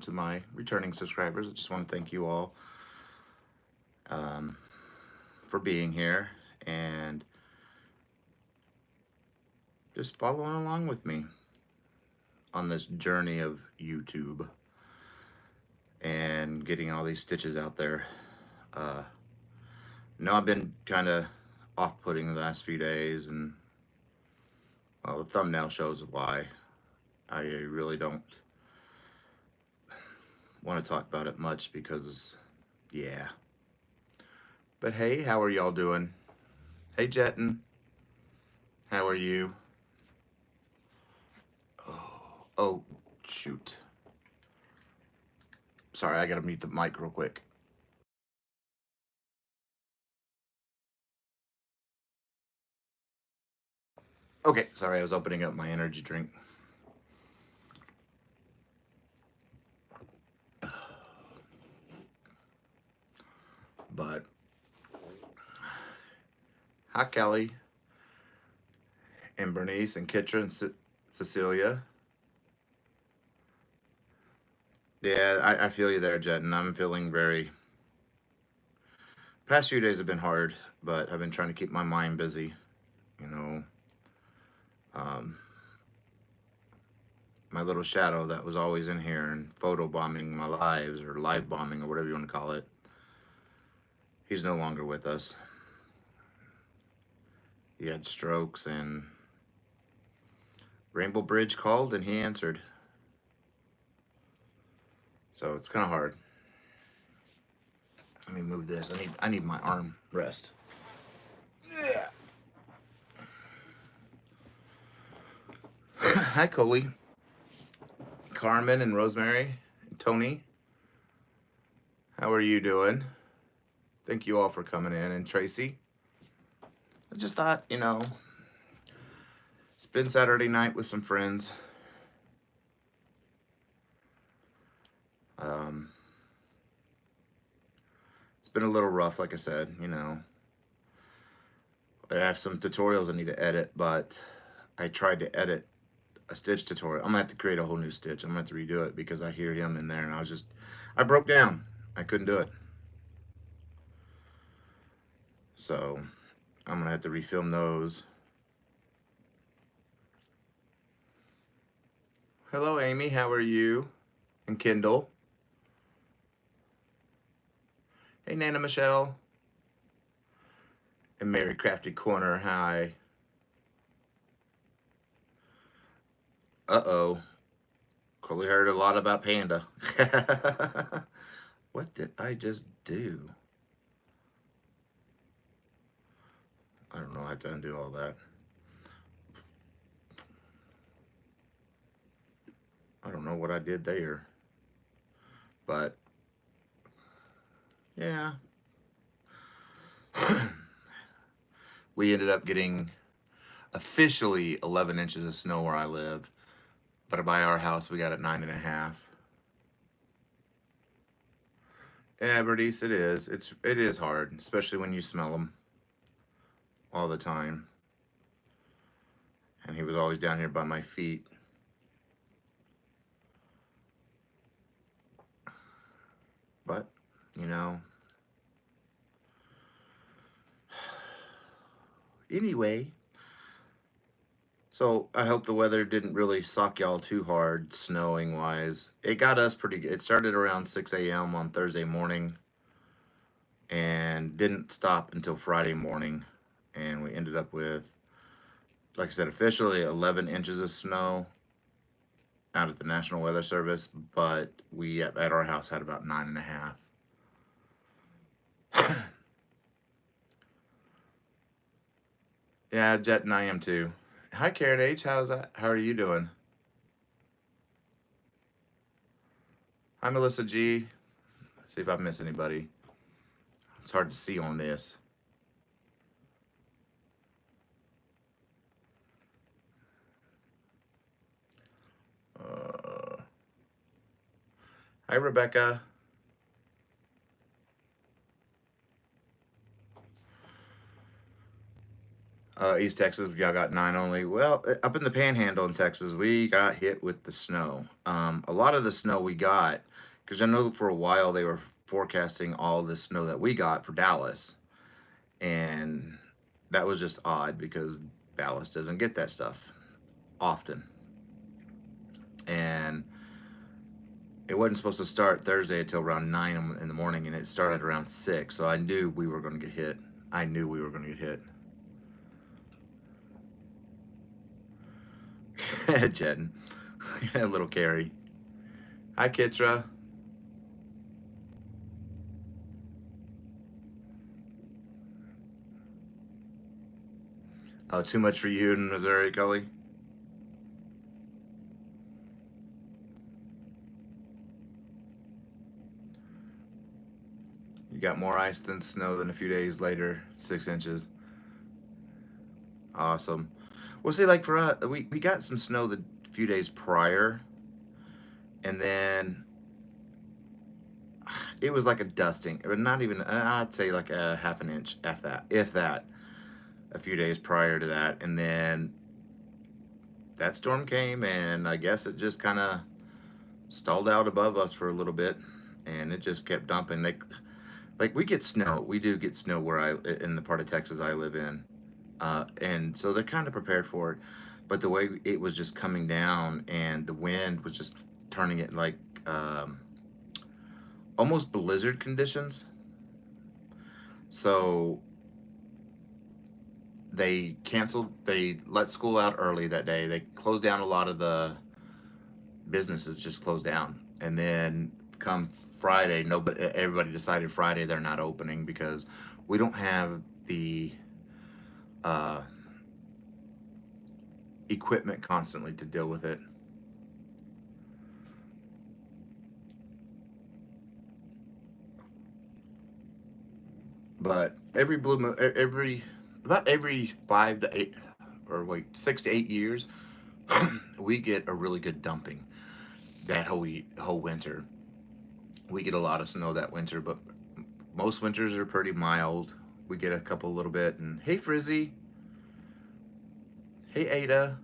to my returning subscribers. I just want to thank you all for being here and just following along with me on this journey of YouTube and getting all these stitches out there. Uh, I've been kind of off-putting the last few days, and well, the thumbnail shows why. I really don't want to talk about it much because, yeah. But hey, how are y'all doing? Hey, Jetton, how are you? Oh, shoot. Sorry, I gotta mute the mic real quick. Okay, sorry, I was opening up my energy drink. But, hi, Kelly, and Bernice, and Kitra, and Cecilia. Yeah, I feel you there, Jet, and I'm feeling very. Past few days have been hard, but I've been trying to keep my mind busy. You know, um, my little shadow that was always in here and photo bombing my lives or live bombing or whatever you want to call it. He's no longer with us. He had strokes, and Rainbow Bridge called and he answered. So it's kind of hard. Let me move this. I need my arm rest. Yeah. Hi, Coley, Carmen, and Rosemary, and Tony. How are you doing? Thank you all for coming in. And Tracy, I just thought, spend Saturday night with some friends. It's been a little rough, like I said. I have some tutorials I need to edit, but I tried to edit a stitch tutorial. I'm gonna have to create a whole new stitch. I'm gonna have to redo it because I hear him in there, and I broke down. I couldn't do it. So I'm gonna have to refilm those. Hello, Amy. How are you? And Kendall. Hey, Nana Michelle. And Mary Crafted Corner. Hi. Uh-oh. Coley heard a lot about Panda. What did I just do? I don't know. I have to undo all that. I don't know what I did there. But, yeah. We ended up getting officially 11 inches of snow where I live. But by our house, we got it 9.5. Yeah, Bernice, it is. It is hard, especially when you smell them all the time. And he was always down here by my feet. But, anyway. So I hope the weather didn't really suck y'all too hard, snowing wise. It got us pretty good. It started around 6 a.m. on Thursday morning and didn't stop until Friday morning. And we ended up with, like I said, officially 11 inches of snow out at the National Weather Service, but we at our house had about 9.5. Yeah, Jet and I am too. Hi, Karen H. How are you doing? Hi, Melissa G. Let's see if I miss anybody. It's hard to see on this. Hi, Rebecca. East Texas, y'all got 9 only. Well, up in the Panhandle in Texas, we got hit with the snow. A lot of the snow we got, because I know for a while they were forecasting all the snow that we got for Dallas, and that was just odd because Dallas doesn't get that stuff often. And it wasn't supposed to start Thursday until around 9 in the morning, and it started around 6. So I knew we were going to get hit. I knew we were going to get hit. Jen, little Carrie. Hi, Kitra. Oh, too much for you in Missouri, Cully? You got more ice than snow than a few days later, 6 inches. Awesome. Well, see, like for us, we got some snow the few days prior, and then it was like a dusting. It was not even, I'd say like a half an inch, if that, a few days prior to that. And then that storm came, and I guess it just kind of stalled out above us for a little bit, and it just kept dumping. Like we get snow. We do get snow in the part of Texas I live in. And so they're kind of prepared for it. But the way it was just coming down and the wind was just turning it like almost blizzard conditions. So they let school out early that day. They closed down a lot of the businesses, just closed down. And then come Friday, everybody decided Friday they're not opening because we don't have the equipment constantly to deal with it. But about every 5 to 8, or wait, 6 to 8 years, we get a really good dumping. That whole winter, we get a lot of snow that winter, but most winters are pretty mild. We get a couple little bit. And hey, Frizzy. Hey, Ada.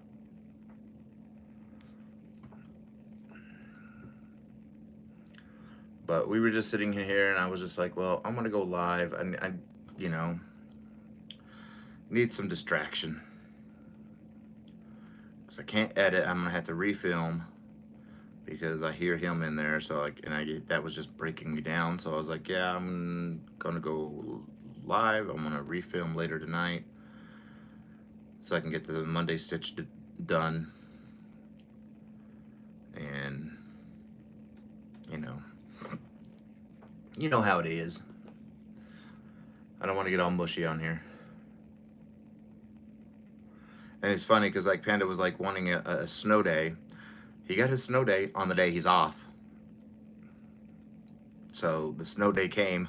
But we were just sitting here, and I was just like, well, I'm gonna go live. I need some distraction because I can't edit. I'm gonna have to refilm because I hear him in there. So that was just breaking me down. So I was like, yeah, I'm gonna go live. I'm gonna refilm later tonight so I can get the Monday stitch done. And you know how it is. I don't want to get all mushy on here. And it's funny because like Panda was like wanting a snow day. He got his snow day on the day he's off. So the snow day came.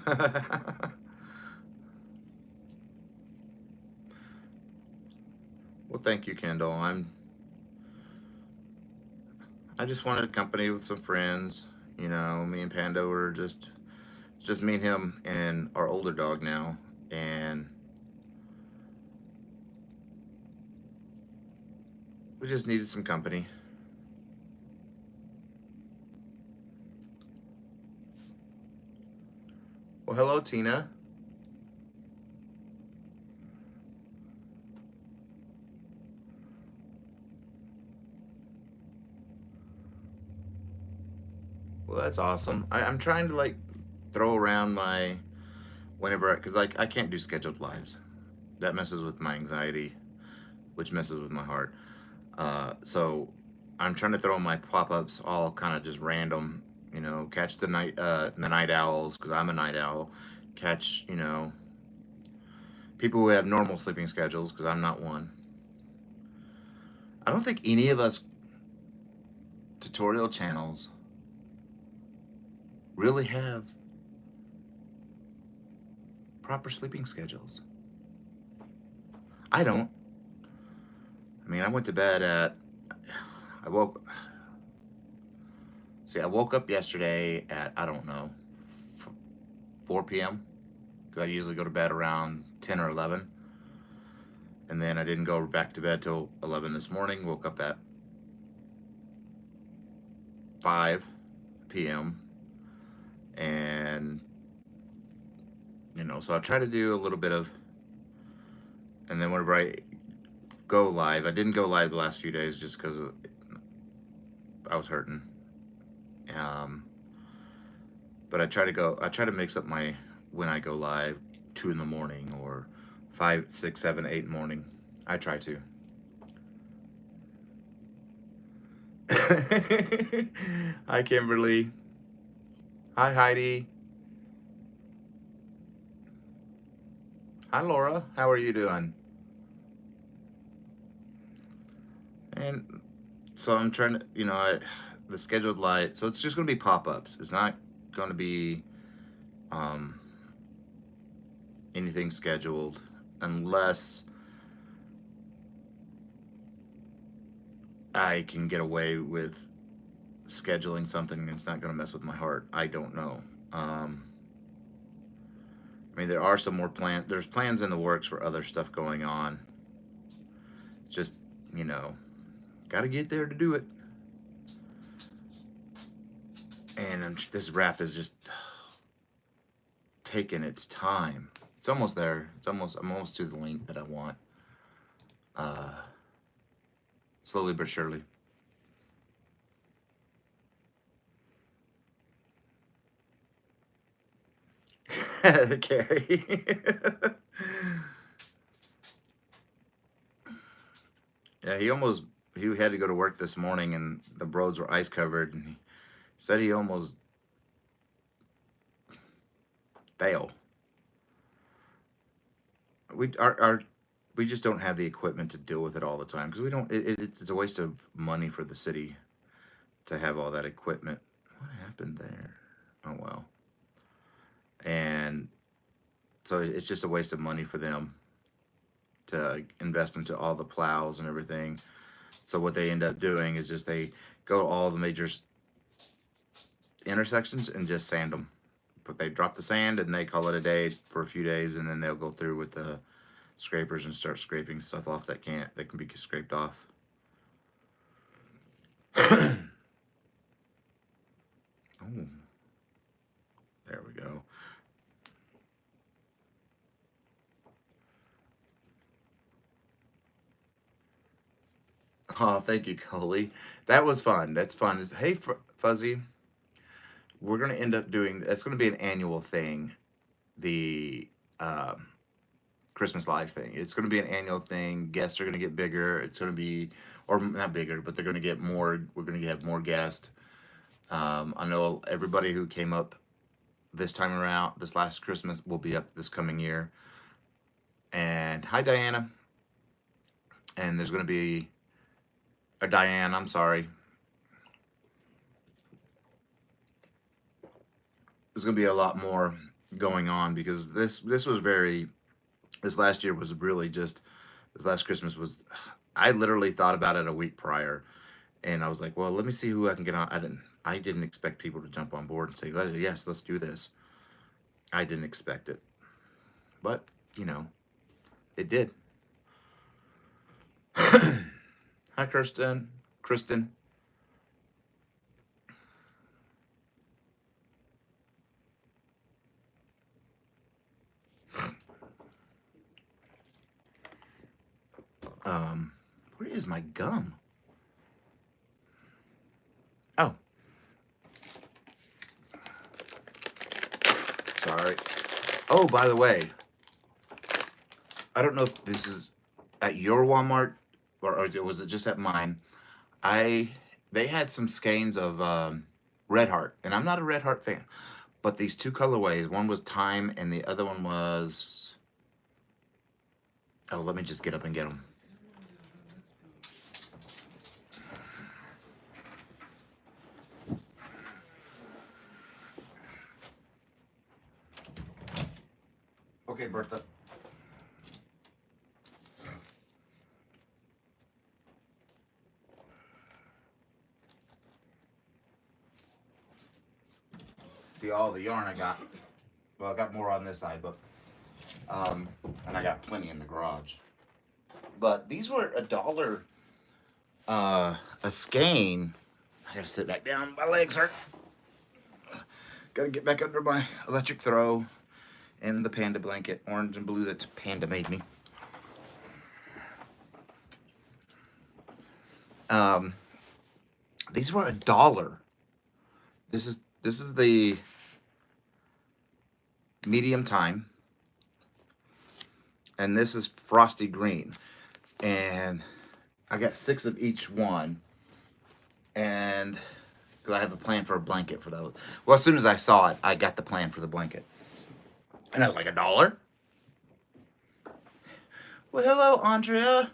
Well, thank you, Kendall. I just wanted company with some friends. Me and Panda were just me and him and our older dog now, and we just needed some company. Well, hello, Tina. Well, that's awesome. I'm trying to like throw around because like I can't do scheduled lives. That messes with my anxiety, which messes with my heart. So I'm trying to throw my pop-ups all kind of just random. Catch the night owls because I'm a night owl. Catch people who have normal sleeping schedules because I'm not one. I don't think any of us tutorial channels really have proper sleeping schedules. I don't. I mean, I went to bed I woke up yesterday at, I don't know, 4 p.m. because I usually go to bed around 10 or 11. And then I didn't go back to bed till 11 this morning. Woke up at 5 p.m. And, so I try to do a little bit of, and then whenever I go live, I didn't go live the last few days just because I was hurting. But I try to mix up when I go live, 2 in the morning or 5, 6, 7, 8 in the morning. I try to. Hi, Kimberly. Hi, Heidi. Hi, Laura. How are you doing? And so I'm trying to, the scheduled live. So it's just going to be pop-ups. It's not going to be anything scheduled unless I can get away with scheduling something that's not going to mess with my heart. I don't know. I mean, there are some more there's plans in the works for other stuff going on. Just, got to get there to do it. And this wrap is just taking its time. It's almost there. I'm almost to the length that I want. Slowly but surely. Carrie. Yeah, he had to go to work this morning and the roads were ice covered, and he said he almost failed. We just don't have the equipment to deal with it all the time because we don't. It's a waste of money for the city to have all that equipment. What happened there? Oh well. And so it's just a waste of money for them to invest into all the plows and everything. So what they end up doing is just they go to all the major intersections and just sand them. But they drop the sand and they call it a day for a few days, and then they'll go through with the scrapers and start scraping stuff off that can be scraped off. Oh, there we go. Oh, thank you, Coley. That was fun. That's fun. Hey, Fuzzy, we're going to end up doing, that's going to be an annual thing, the Christmas Live thing. It's going to be an annual thing. Guests are going to get bigger. It's going to be, or not bigger, but they're going to get more. We're going to have more guests. I know everybody who came up this time around, this last Christmas, will be up this coming year. And hi, Diana. And there's going to be, Diane, I'm sorry. There's going to be a lot more going on because this last year was really just, this last Christmas was, I literally thought about it a week prior, and I was like, well, let me see who I can get on. I didn't expect people to jump on board and say, yes, let's do this. I didn't expect it, but it did. Hi, Kristen. Where is my gum? Oh. Sorry. Oh, by the way, I don't know if this is at your Walmart or was it just at mine. They had some skeins of Red Heart, and I'm not a Red Heart fan, but these two colorways, one was Time and the other one was, oh, let me just get up and get them. Okay, Bertha. See all the yarn I got. Well, I got more on this side, but and I got plenty in the garage. But these were $1 a skein. I gotta sit back down. My legs hurt. Gotta get back under my electric throw and the panda blanket, orange and blue that Panda made me. These were $1. This is the medium time, and this is frosty green, and I got 6 of each one, and because I have a plan for a blanket for those. Well, as soon as I saw it, I got the plan for the blanket, and I was like, $1? Well, hello, Andrea.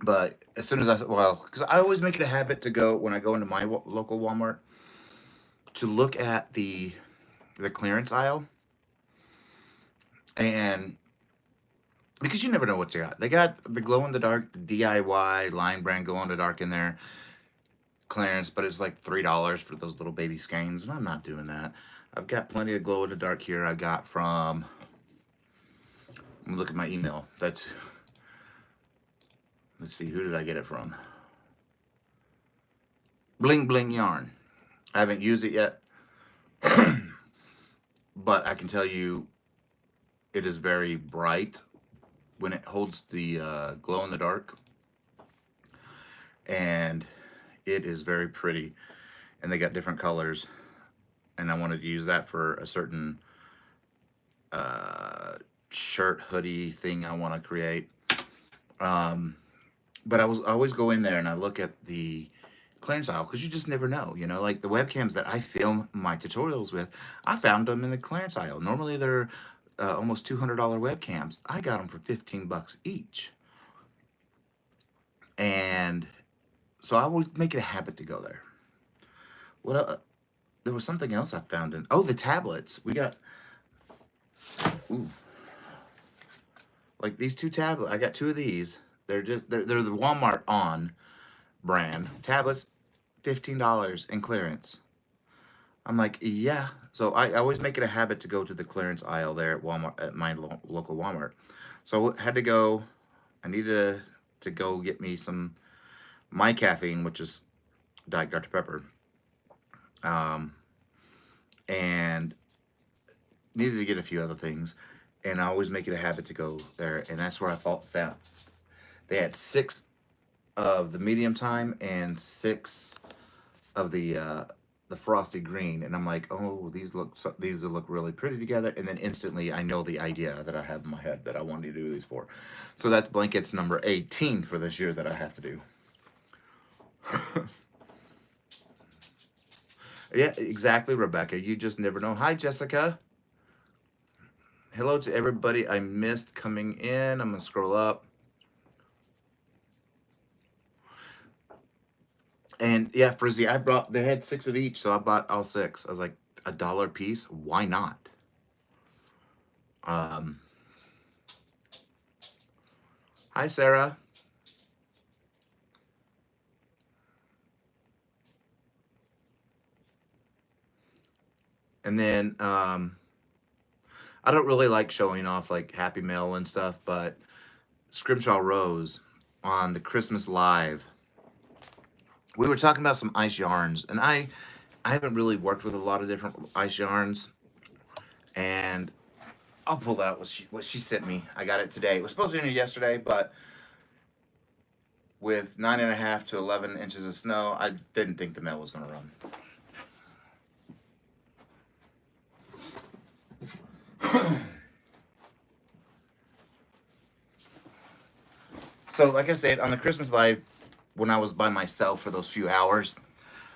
But as soon as because I always make it a habit to go, when I go into my local Walmart, to look at the clearance aisle, and because you never know what you got. They got the glow in the dark, the DIY line brand glow in the dark in there, clearance, but it's like $3 for those little baby skeins, and I'm not doing that. I've got plenty of glow in the dark here. I got from, let me look at my email. Let's see, who did I get it from? Bling Bling Yarn. I haven't used it yet, but I can tell you it is very bright when it holds the glow in the dark, and it is very pretty, and they got different colors, and I wanted to use that for a certain shirt hoodie thing I want to create. But I always go in there and I look at the clearance aisle, because you just never know, you know, like the webcams that I film my tutorials with, I found them in the clearance aisle. Normally they're almost $200 webcams. I got them for $15 each. And so I would make it a habit to go there. What there was something else I found in, the tablets. We got, like these 2 tablets. I got 2 of these. They're the Walmart On brand tablets, $15 in clearance. I'm like, yeah. So I always make it a habit to go to the clearance aisle there at Walmart, at my local Walmart. So I had to go. I needed to go get me some my caffeine, which is Diet Dr. Pepper, and needed to get a few other things. And I always make it a habit to go there, and that's where I thought that they had 6 of the medium time and 6 of the frosty green, and I'm like, oh, these will look really pretty together. And then instantly I know the idea that I have in my head that I wanted to do these for. So that's blankets number 18 for this year that I have to do. Yeah, exactly, Rebecca. You just never know. Hi, Jessica. Hello to everybody I missed coming in. I'm gonna scroll up. And yeah, Frizzy, they had 6 of each, so I bought all 6. I was like, $1 a piece? Why not? Hi, Sarah. And then, I don't really like showing off like Happy Mail and stuff, but Scrimshaw Rose on the Christmas Live, we were talking about some ice yarns, and I haven't really worked with a lot of different ice yarns, and I'll pull out what she sent me. I got it today. It was supposed to be here yesterday, but with 9.5 to 11 inches of snow, I didn't think the mail was going to run. So, like I said, on the Christmas Live, when I was by myself for those few hours,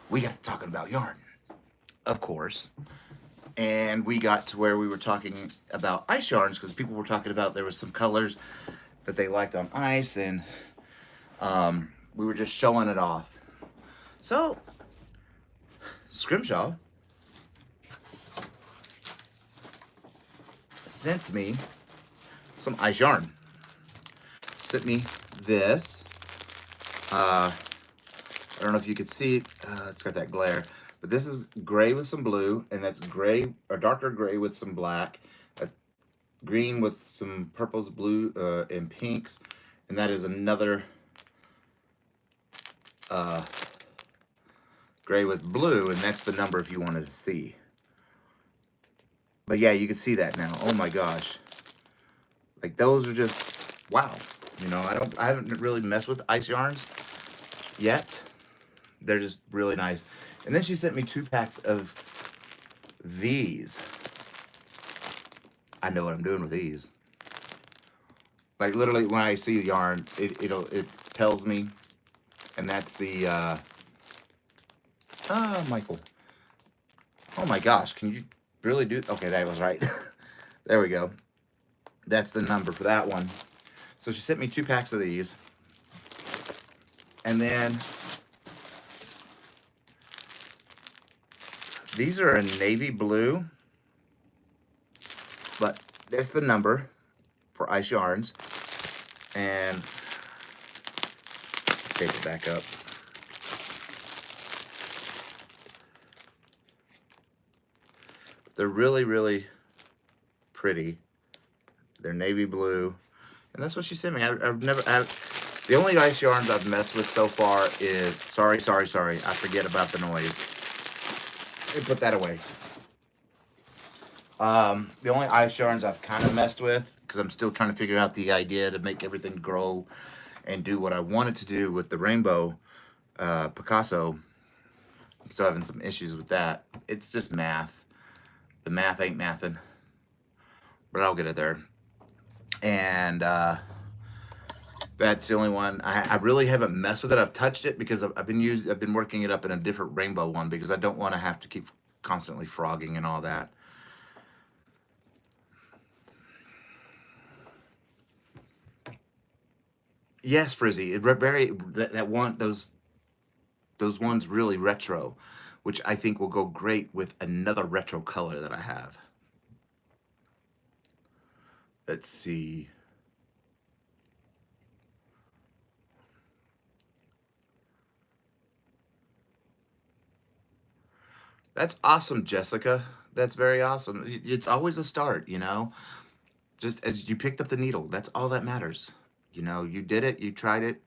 we got to talking about yarn, of course. And we got to where we were talking about ice yarns, because people were talking about there was some colors that they liked on ice, and we were just showing it off. So, Scrimshaw sent me some ice yarn. Sent me this. I don't know if you could see it. It's got that glare. But this is gray with some blue, and that's gray or darker gray with some black. green with some purples, blue, and pinks, and that is another gray with blue, and that's the number if you wanted to see. But yeah, you can see that now. Oh my gosh. Like those are just wow. You know, I haven't really messed with ice yarns yet. They're just really nice. And then she sent me 2 packs of these. I know what I'm doing with these. Like literally when I see the yarn, it tells me. And that's the Michael. Oh my gosh, can you really do? Okay, that was right. There we go. That's the number for that one. So she sent me 2 packs of these. And then these are a navy blue, but there's the number for ice yarns. And take it back up. They're really, really pretty. They're navy blue. And that's what she sent me. The only ice yarns I've messed with so far is, sorry, I forget about the noise. Let me put that away. The only ice yarns I've kind of messed with, because I'm still trying to figure out the idea to make everything grow and do what I wanted to do with the rainbow Picasso. I'm still having some issues with that. It's just math. The math ain't mathin', but I'll get it there. And that's the only one. I really haven't messed with it. I've touched it because I've been working it up in a different rainbow one because I don't want to have to keep constantly frogging and all that. Yes, Frizzy. Those ones really retro, which I think will go great with another retro color that I have. Let's see. That's awesome, Jessica. That's very awesome. It's always a start, you know? Just as you picked up the needle, that's all that matters. You know, you did it, you tried it.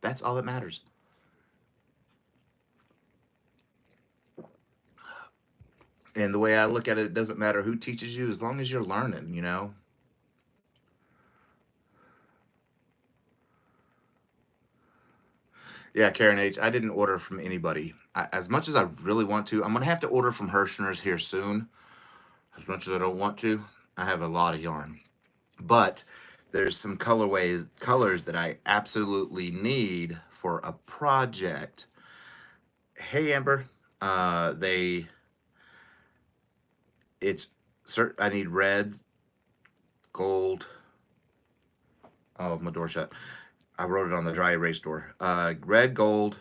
That's all that matters. And the way I look at it, it doesn't matter who teaches you as long as you're learning, you know? Yeah, Karen H. I didn't order from anybody. As much as I really want to, I'm going to have to order from Hirschner's here soon. As much as I don't want to, I have a lot of yarn. But there's some colors that I absolutely need for a project. Hey, Amber. I need red, gold. Oh, my door shut. I wrote it on the dry erase door. Red, gold,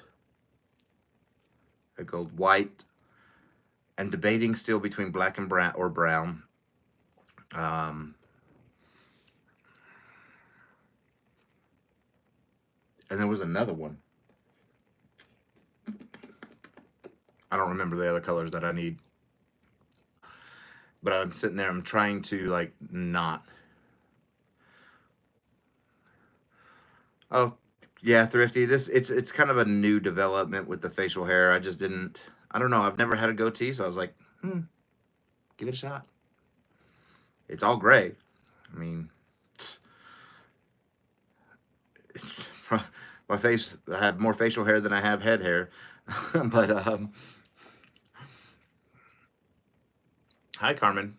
white. I'm debating still between black and brown. And there was another one. I don't remember the other colors that I need. But I'm sitting there, I'm trying to like not. Oh, yeah, Thrifty. It's kind of a new development with the facial hair. I don't know. I've never had a goatee, so I was like, give it a shot. It's all gray. I mean, it's my face. I have more facial hair than I have head hair. But hi, Carmen.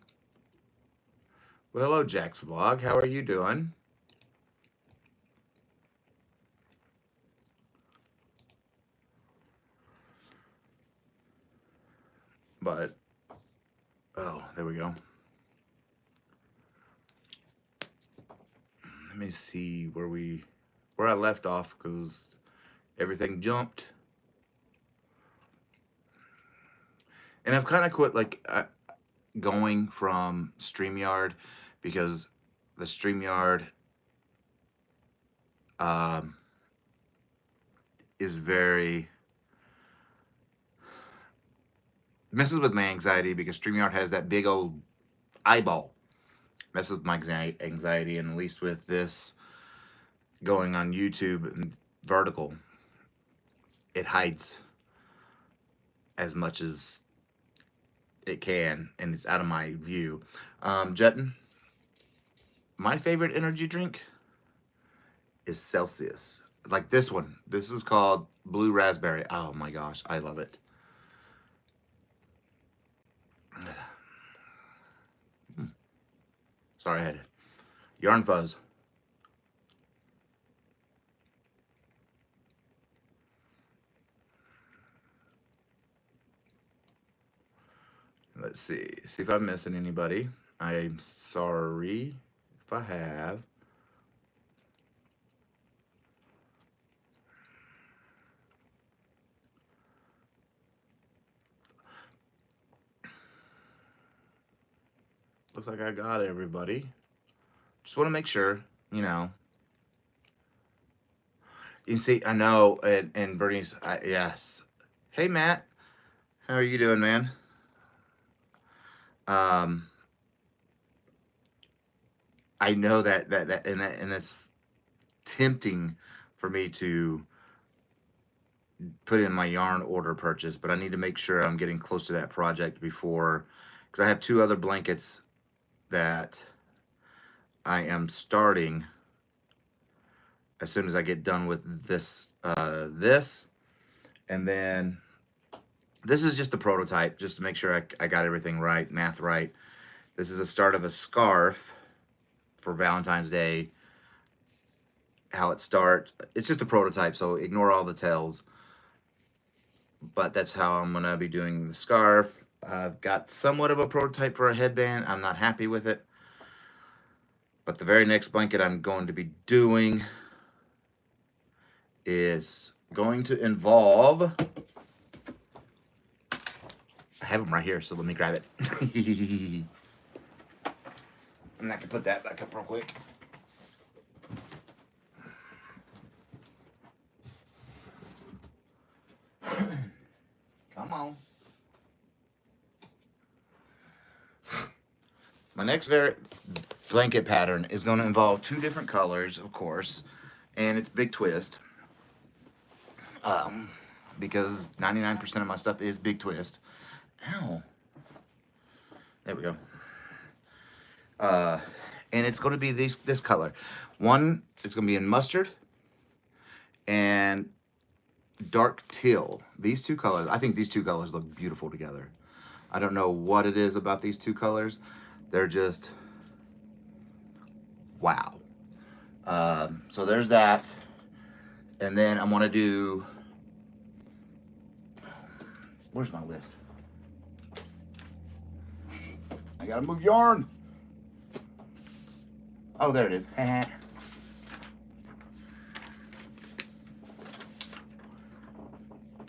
Well, hello, Jack's Vlog. How are you doing? But oh, there we go. Let me see where I left off because everything jumped. And I've kind of quit like going from StreamYard because the StreamYard is very messes with my anxiety because StreamYard has that big old eyeball messes with my anxiety, and at least with this going on YouTube and vertical, it hides as much as it can, and it's out of my view. Jetton, my favorite energy drink is Celsius. Like this one. This is called Blue Raspberry. Oh my gosh, I love it. Sorry, I had yarn fuzz. Let's see if I'm missing anybody. I'm sorry if I have. Looks like I got everybody. Just want to make sure, you know. You see, I know, and Bernie's, yes. Hey, Matt. How are you doing, man? I know that and it's tempting for me to put in my yarn order purchase, but I need to make sure I'm getting close to that project before, because I have 2 other blankets that I am starting as soon as I get done with this, and then this is just a prototype, just to make sure I got everything right, math right. This is the start of a scarf for Valentine's Day. How it starts, it's just a prototype, so ignore all the tells. But that's how I'm gonna be doing the scarf. I've got somewhat of a prototype for a headband. I'm not happy with it. But the very next blanket I'm going to be doing is going to involve, I have them right here, so let me grab it. And I can put that back up real quick. Come on. My next blanket pattern is going to involve 2 different colors, of course, and it's big twist. Because 99% of my stuff is big twist. Ow. There we go. And it's going to be this color. One, it's going to be in mustard and dark teal. These 2 colors, I think these 2 colors look beautiful together. I don't know what it is about these 2 colors. They're just, wow. So there's that. And then I want to do, where's my list? I gotta move yarn. Oh, there it is.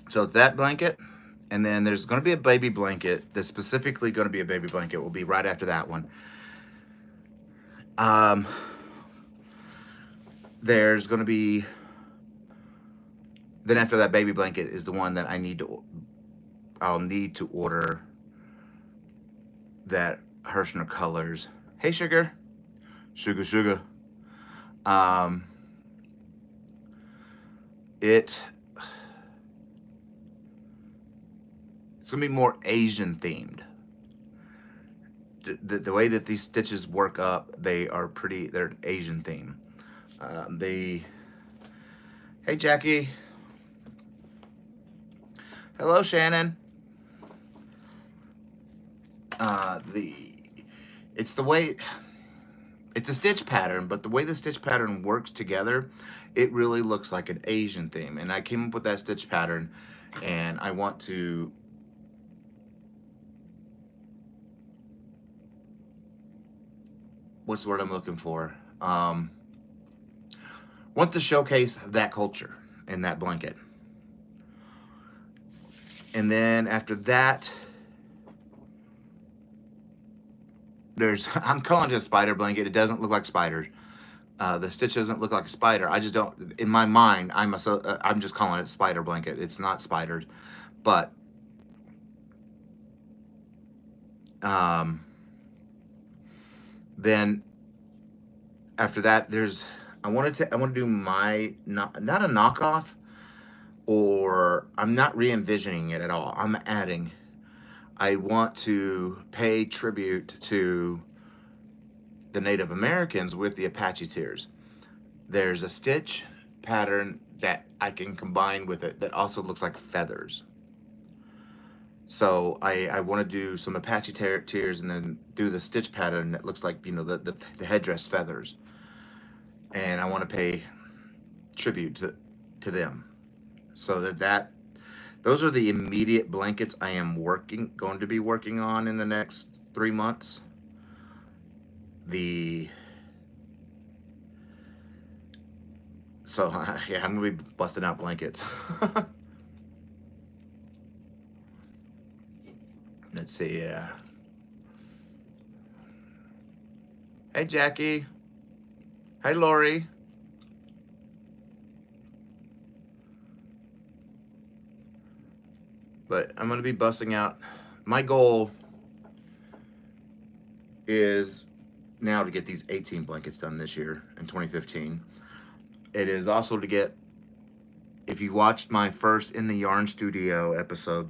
So it's that blanket, and then there's going to be a baby blanket. That's specifically going to be a baby blanket. Will be right after that one. There's going to be, then after that baby blanket is the one that I'll need to order that Hirschner colors. Hey, sugar. Sugar. It's gonna be more Asian themed. The way that these stitches work up, they're Asian theme. Hey, Jackie. Hello, Shannon. It's the way, it's a stitch pattern, but the way the stitch pattern works together, it really looks like an Asian theme. And I came up with that stitch pattern, and I want to, what's the word I'm looking for? Want to showcase that culture in that blanket. And then after that, I'm calling it a spider blanket. It doesn't look like spiders. The stitch doesn't look like a spider. I just don't, in my mind, I'm just calling it a spider blanket. It's not spiders, but Then after that, I want to do my, not a knockoff, or I'm not re-envisioning it at all. I'm adding. I want to pay tribute to the Native Americans with the Apache tears. There's a stitch pattern that I can combine with it that also looks like feathers. So I want to do some Apache tears and then do the stitch pattern that looks like, the headdress feathers. And I want to pay tribute to them. So those are the immediate blankets I am going to be working on in the next 3 months. So yeah, I'm gonna be busting out blankets. Let's see, yeah. Hey, Jackie. Hey, Lori. But I'm gonna be busting out. My goal is now to get these 18 blankets done this year in 2015. It is also to get, if you watched my first In the Yarn Studio episode,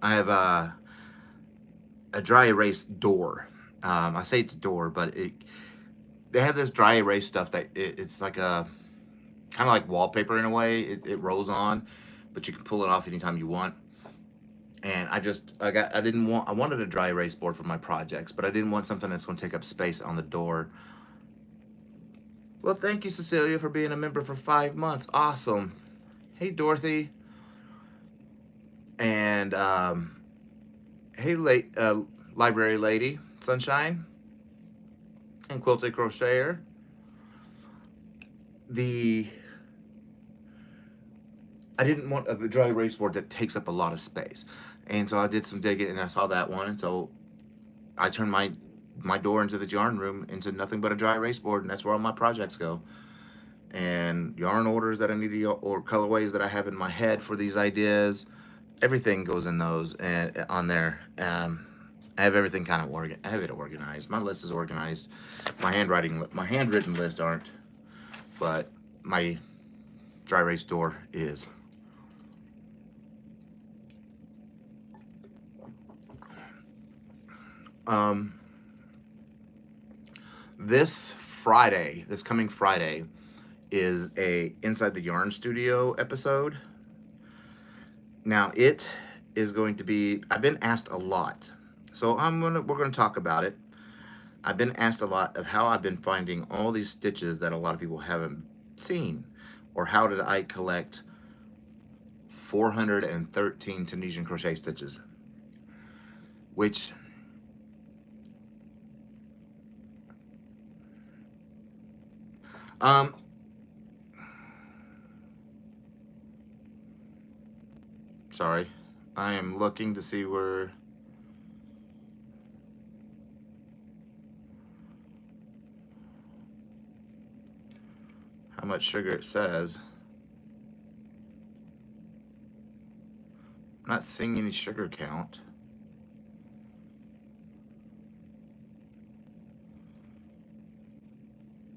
I have a dry erase door. I say it's a door, but they have this dry erase stuff that it's like a kind of like wallpaper in a way. It rolls on, but you can pull it off anytime you want. And I wanted a dry erase board for my projects, but I didn't want something that's going to take up space on the door. Well, thank you, Cecilia, for being a member for 5 months. Awesome. Hey, Dorothy. And hey, library lady, Sunshine, and quilted crocheter. I didn't want a dry erase board that takes up a lot of space, and so I did some digging, and I saw that one, and so I turned my door into the yarn room into nothing but a dry erase board, and that's where all my projects go. And yarn orders that I need to, or colorways that I have in my head for these ideas, everything goes in those and on there. I have everything kind of I have it organized. My list is organized. My handwritten list aren't, but my dry erase door is. This coming Friday, is a Inside the Yarn Studio episode. Now it is going to be. I've been asked a lot, so we're gonna talk about it. I've been asked a lot of how I've been finding all these stitches that a lot of people haven't seen, or how did I collect 413 Tunisian crochet stitches, which sorry, I am looking to see how much sugar it says. I'm not seeing any sugar count.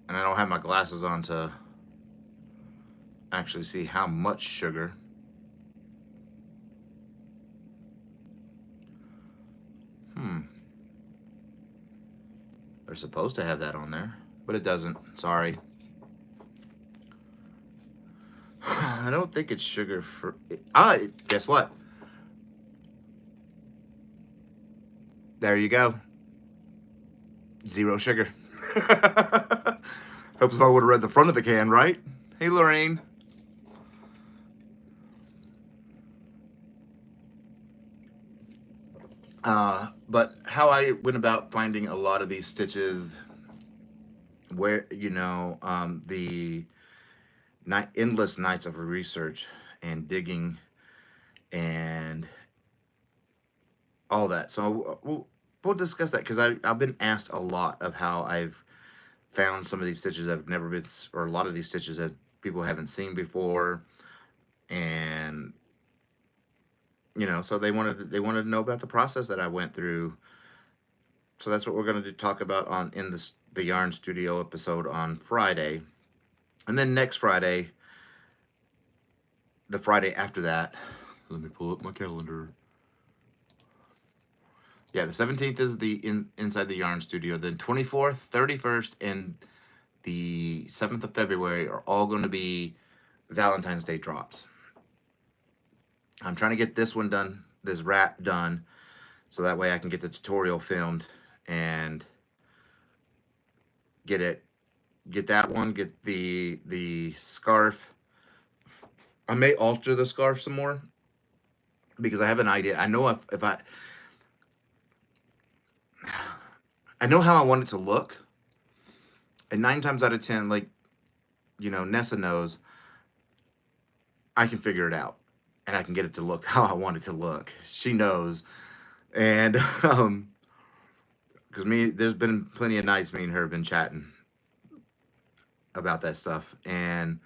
And I don't have my glasses on to actually see how much sugar. They're supposed to have that on there, but it doesn't. Sorry. I don't think it's sugar for. Guess what? There you go. 0 sugar. Helps if I would have read the front of the can, right? Hey, Lorraine. But how I went about finding a lot of these stitches, where, the endless nights of research and digging and all that. So we'll discuss that, because I've been asked a lot of how I've found some of these stitches that have never been, or a lot of these stitches that people haven't seen before, and so they wanted to know about the process that I went through So that's what we're going to talk about on in the Yarn Studio episode on Friday. And then next Friday, the Friday after that, let me pull up my calendar. Yeah, the 17th is the inside the Yarn Studio. Then 24th, 31st, and the 7th of February are all going to be Valentine's Day drops. I'm trying to get this one done, this wrap done, so that way I can get the tutorial filmed and get that one, get the scarf. I may alter the scarf some more because I have an idea. I know if I know how I want it to look, and 9 times out of 10, like, Nessa knows, I can figure it out, and I can get it to look how I want it to look. She knows, and because there's been plenty of nights me and her have been chatting about that stuff, and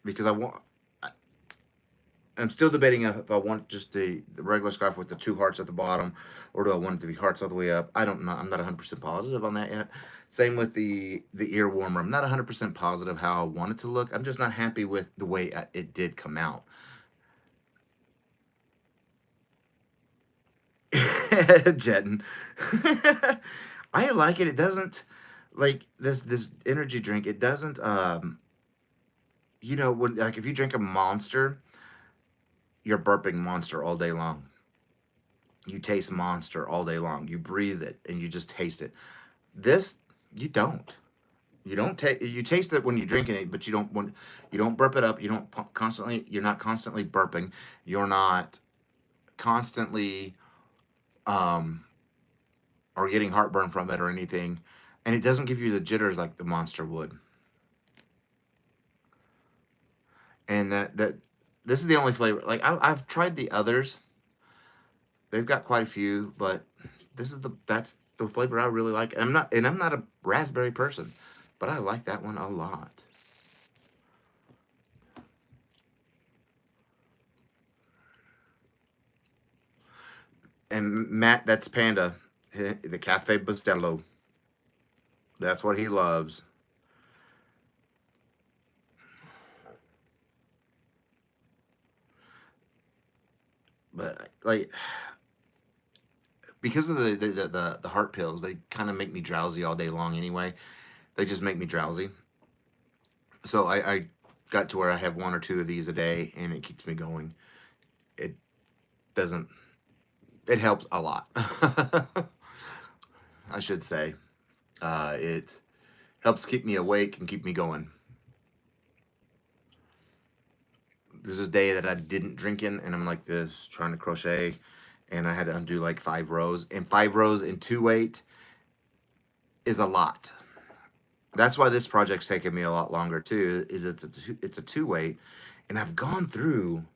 because I'm still debating if I want just the regular scarf with the 2 hearts at the bottom, or do I want it to be hearts all the way up. I don't know. I'm not 100% positive on that yet. Same with the ear warmer. I'm not 100% positive how I want it to look. I'm just not happy with the way it did come out. Jetting. I like it. It doesn't, like, this energy drink. It doesn't when, like, if you drink a Monster, you're burping Monster all day long. You taste Monster all day long. You breathe it and you just taste it. This, you don't. You taste it when you're drinking it, but you don't burp it up. You're not constantly burping. You're not constantly or getting heartburn from it or anything. And it doesn't give you the jitters like the Monster would. And this is the only flavor. Like, I've tried the others. They've got quite a few, but that's the flavor I really like. And I'm not a raspberry person, but I like that one a lot. And Matt, that's Panda, the Cafe Bustelo. That's what he loves. But, like, because of the heart pills, they kind of make me drowsy all day long anyway. They just make me drowsy. So I got to where I have 1 or 2 of these a day, and it keeps me going. It helps a lot. I should say. It helps keep me awake and keep me going. This is a day that I didn't drink in, and I'm like this, trying to crochet, and I had to undo like 5 rows. And 5 rows in 2/8 is a lot. That's why this project's taken me a lot longer too, is it's a 2/8, and I've gone through,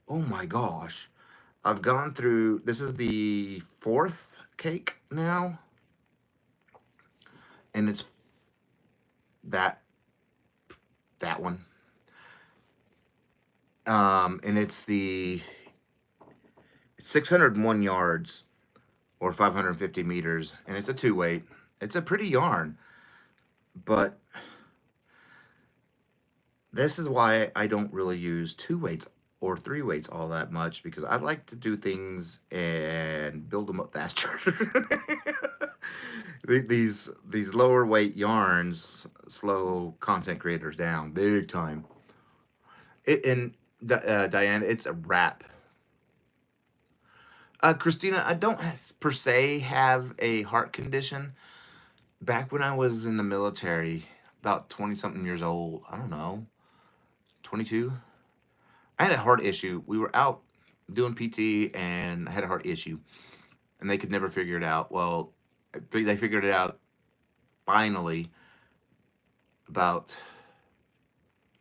oh my gosh, I've gone through, this is the 4th cake now, and it's that one. And it's 601 yards or 550 meters, and it's a 2/8. It's a pretty yarn, but this is why I don't really use 2/8 or 3/8 all that much, because I like to do things and build them up faster. These lower weight yarns slow content creators down big time. Diane, it's a wrap. Christina, I don't per se have a heart condition. Back when I was in the military, about 20-something years old, I don't know, 22, I had a heart issue. We were out doing PT, and I had a heart issue, and they could never figure it out. Well, they figured it out finally about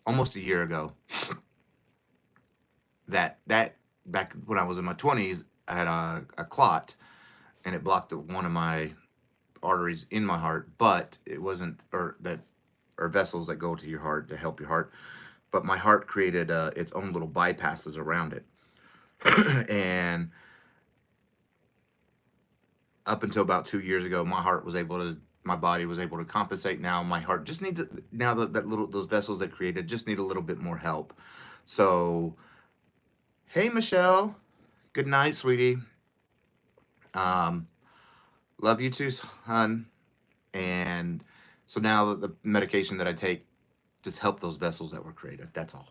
almost a year ago. That back when I was in my 20s, I had a clot, and it blocked one of my arteries in my heart, but it wasn't, or vessels that go to your heart to help your heart. But my heart created its own little bypasses around it. And up until about 2 years ago, my body was able to compensate. Now my heart just needs, now those vessels that created just need a little bit more help. So, hey, Michelle, good night, sweetie. Um, love you too, hon. And so now the medication that I take just help those vessels that were created. That's all.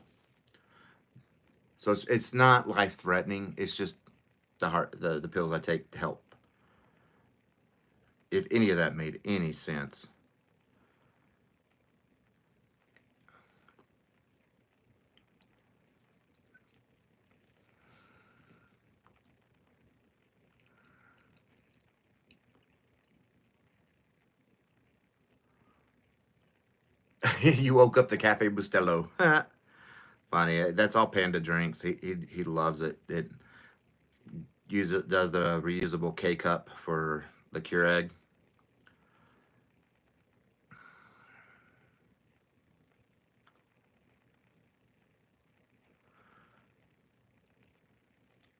So it's not life threatening. It's just the pills I take to help. If any of that made any sense. You woke up the Cafe Bustelo. Funny. That's all Panda drinks. He loves it. Does the reusable K cup for the Keurig.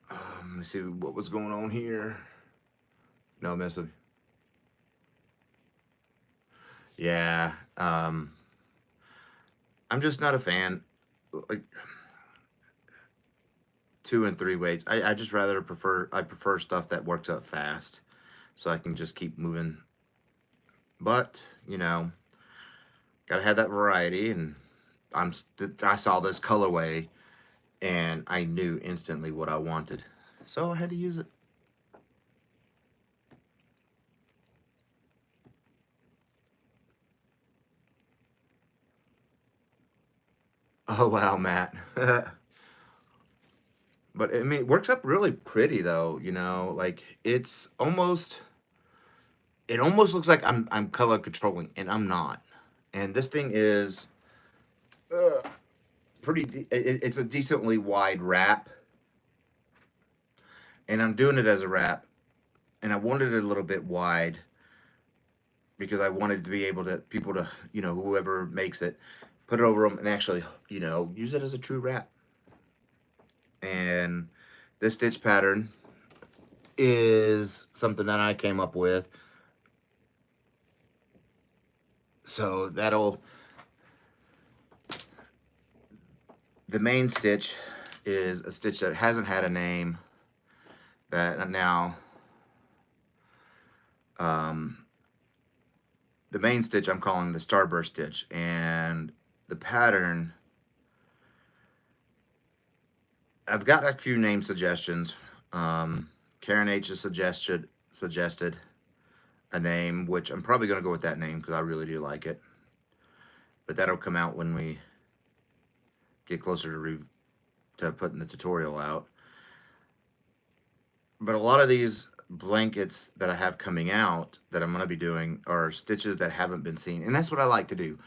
Let me see what was going on here. No, missing. Yeah. I'm just not a fan. Like 2 and 3 weights. I just I prefer stuff that works up fast, so I can just keep moving. But gotta have that variety, and I saw this colorway, and I knew instantly what I wanted, so I had to use it. Oh wow, Matt. But I mean, it works up really pretty though. Like it almost looks like I'm color controlling, and I'm not. And this thing is it's a decently wide wrap, and I'm doing it as a wrap, and I wanted it a little bit wide because I wanted to be able to people to whoever makes it put it over them and actually use it as a true wrap. And this stitch pattern is something that I came up with, so the main stitch is a stitch that hasn't had a name, that now the main stitch I'm calling the starburst stitch, and the pattern, I've got a few name suggestions. Karen H has suggested a name, which I'm probably going to go with that name because I really do like it, but that'll come out when we get closer to putting the tutorial out. But a lot of these blankets that I have coming out that I'm going to be doing are stitches that haven't been seen, and that's what I like to do.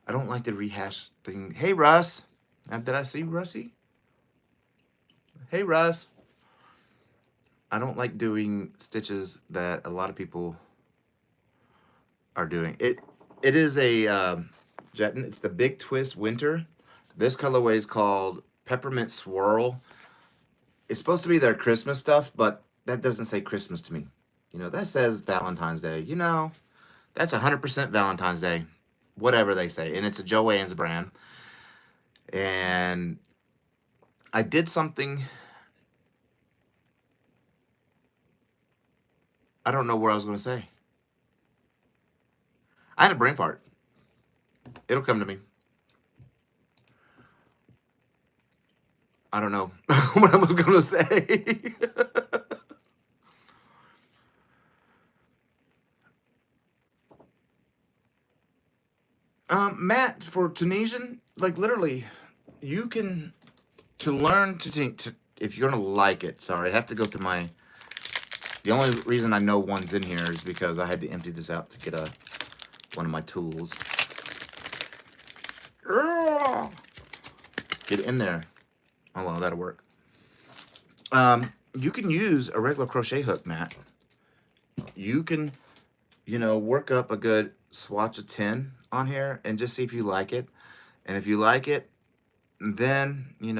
I don't like to rehash things. Hey, Russ. Did I see Russie? Hey, Russ. I don't like doing stitches that a lot of people are doing. It is a Jetton. It's the Big Twist Winter. This colorway is called Peppermint Swirl. It's supposed to be their Christmas stuff, but that doesn't say Christmas to me. That says Valentine's Day. That's 100% Valentine's Day, whatever they say. And it's a Joann's brand. And I did something, I don't know what I was going to say. I had a brain fart. It'll come to me. I don't know what I was going to say. Matt, for Tunisian, like literally, you can, to learn to if you're going to like it, sorry, I have to go to the only reason I know one's in here is because I had to empty this out to get one of my tools. Get in there. Oh, well, that'll work. You can use a regular crochet hook, Matt. You can, work up a good swatch of 10 on here and just see if you like it. And if you like it, then, you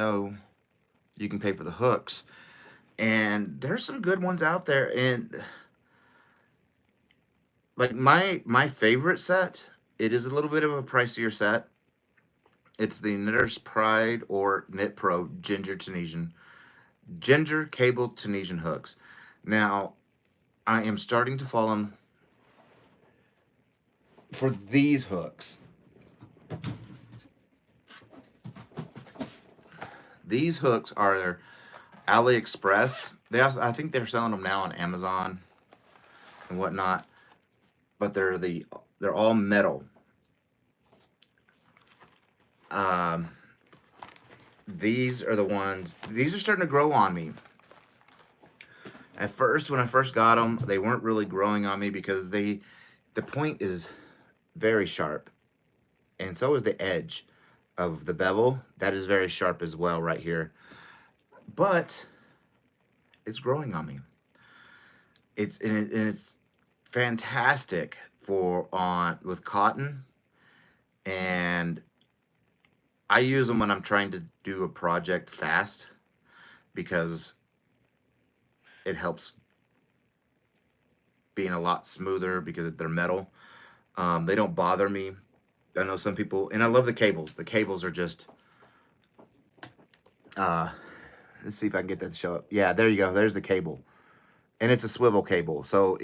can pay for the hooks. And there's some good ones out there. And like my favorite set, it is a little bit of a pricier set. It's the Knitter's Pride or Knit Pro Ginger Cable Tunisian hooks. Now, I am starting to fall in for these hooks. These hooks are AliExpress. I think they're selling them now on Amazon and whatnot. But they're all metal. Um, these are the ones. These are starting to grow on me. At first, when I first got them, they weren't really growing on me because the point is very sharp, and so is the edge of the bevel. That is very sharp as well right here. But it's growing on me. It's fantastic for on with cotton, and I use them when I'm trying to do a project fast because it helps being a lot smoother because they're metal. They don't bother me. I know some people, and I love the cables. The cables are just, let's see if I can get that to show up. Yeah, there you go. There's the cable. And it's a swivel cable. So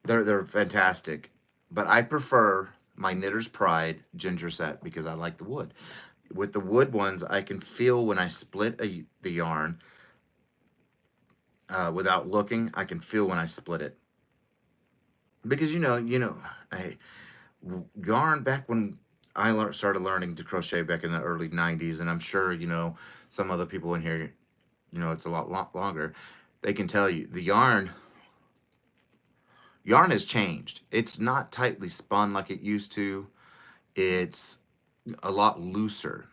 they're fantastic. But I prefer my Knitter's Pride ginger set because I like the wood. With the wood ones, I can feel when I split the yarn without looking. I can feel when I split it because yarn back when I started learning to crochet back in the early '90s, and I'm sure some other people in here, it's a lot longer. They can tell you the yarn has changed. It's not tightly spun like it used to. It's a lot looser.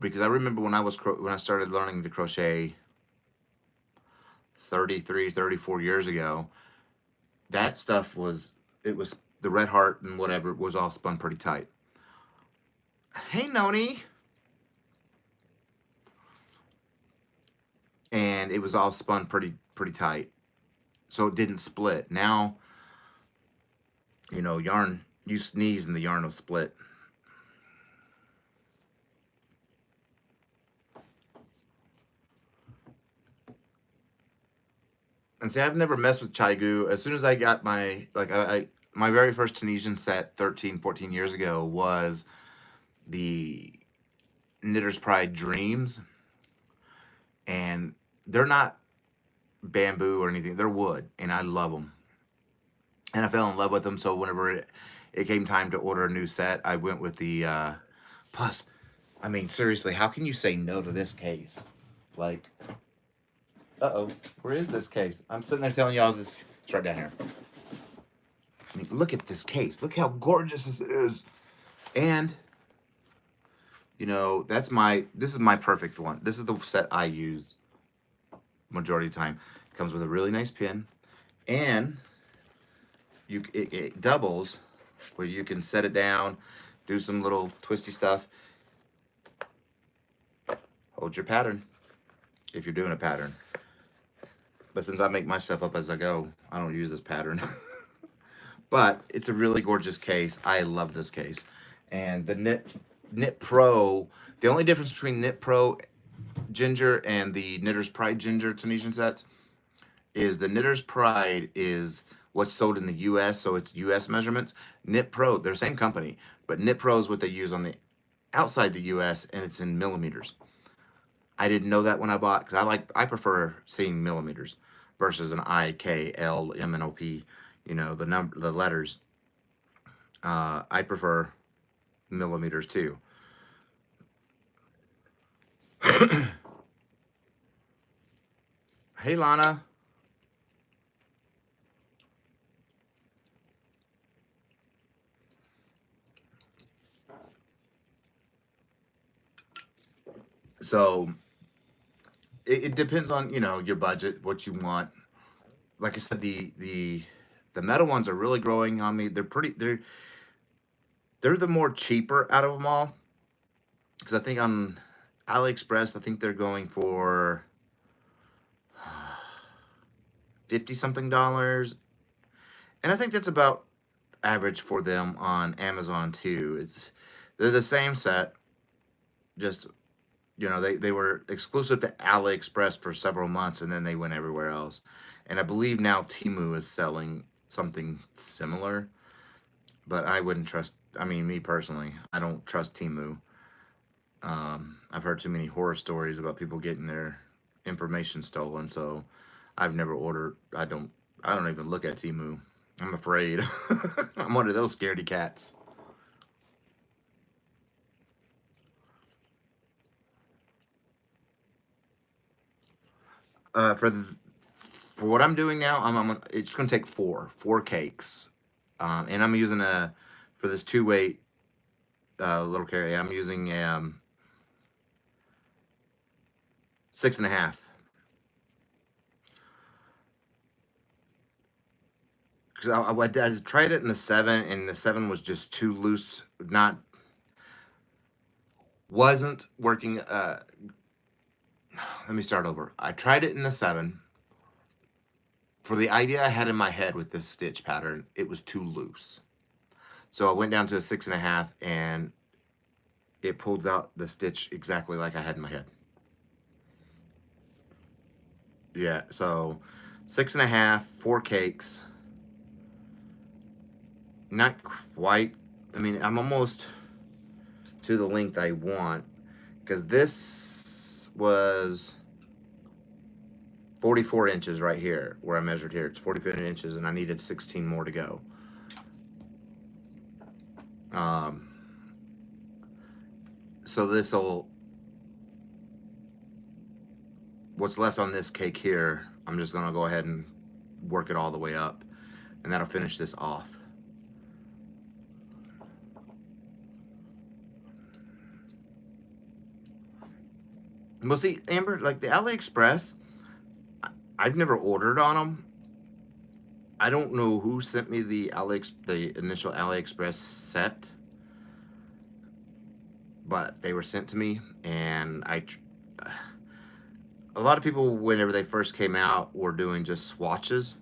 Because I remember when I started learning to crochet 33, 34 years ago, that stuff was the Red Heart and whatever was all spun pretty tight. Hey Noni. And it was all spun pretty tight. So it didn't split. Now, yarn, you sneeze and the yarn will split. And see, I've never messed with Chaigu. As soon as I got my very first Tunisian set 13, 14 years ago was the Knitter's Pride Dreams. And they're not bamboo or anything. They're wood, and I love them. And I fell in love with them, so whenever it came time to order a new set, I went with the, plus, I mean, seriously, how can you say no to this case? Like, uh-oh, where is this case? I'm sitting there telling y'all this, it's right down here. I mean, look at this case. Look how gorgeous this is. And, this is my perfect one. This is the set I use majority of the time. It comes with a really nice pin, and it doubles where you can set it down, do some little twisty stuff. Hold your pattern if you're doing a pattern. But since I make my stuff up as I go, I don't use this pattern. But it's a really gorgeous case. I love this case. And the Knit Pro, the only difference between Knit Pro Ginger and the Knitter's Pride Ginger Tunisian sets is the Knitter's Pride is what's sold in the U.S., so it's U.S. measurements. Knit Pro, they're the same company, but Knit Pro is what they use on the outside the U.S., and it's in millimeters. I didn't know that when I bought, because I prefer seeing millimeters versus an I, K, L, M, and O, P, the letters. I prefer millimeters too. Hey, Lana. So it depends on your budget, what you want. Like I said, the metal ones are really growing on me. They're They're the more cheaper out of them all. Because I think on AliExpress, I think they're going for 50 something dollars. And I think that's about average for them on Amazon too. They're the same set, just they were exclusive to AliExpress for several months and then they went everywhere else. And I believe now Temu is selling something similar, but I wouldn't trust, I mean, me personally, I don't trust Temu. I've heard too many horror stories about people getting their information stolen, so I've never ordered. I don't even look at Temu. I'm afraid. I'm one of those scaredy cats. Uh, for the, for what I'm doing now, it's going to take four cakes, and I'm using for this 2 weight little carry. I'm using 6.5. Because I tried it in the 7, and the 7 was just too loose. Wasn't working. Let me start over. I tried it in the 7. For the idea I had in my head with this stitch pattern, it was too loose. So I went down to a 6.5, and it pulled out the stitch exactly like I had in my head. Yeah, so 6.5, 4 cakes. Not quite. I mean, I'm almost to the length I want, because this was 44 inches right here where I measured here. It's 44 inches, and I needed 16 more to go. So what's left on this cake here, I'm just gonna go ahead and work it all the way up, and that'll finish this off. Well, see, Amber, like the AliExpress, I've never ordered on them. I don't know who sent me the initial AliExpress set, but they were sent to me, and a lot of people, whenever they first came out, were doing just swatches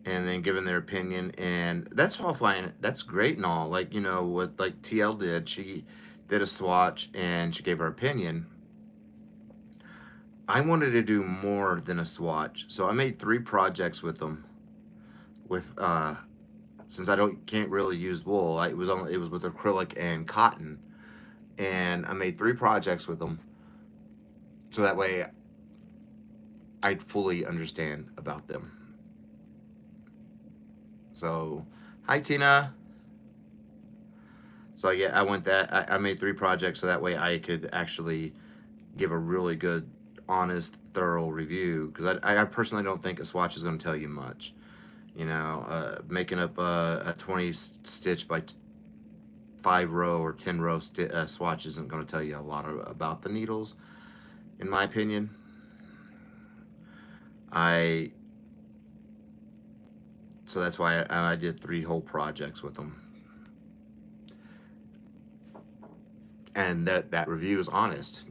and then giving their opinion, and that's all fine. That's great and all. Like, what like TL did, she did a swatch and she gave her opinion. I wanted to do more than a swatch, so I made 3 projects with them. With since I can't really use wool, it was with acrylic and cotton, and I made 3 projects with them, so that way I'd fully understand about them. So, hi Tina. So yeah, I made 3 projects so that way I could actually give a really good, honest, thorough review, because I personally don't think a swatch is going to tell you much. Making up a 20 stitch by 5 row or 10 row swatch isn't going to tell you a lot about the needles, in my opinion. So that's why I did 3 whole projects with them. And that review is honest.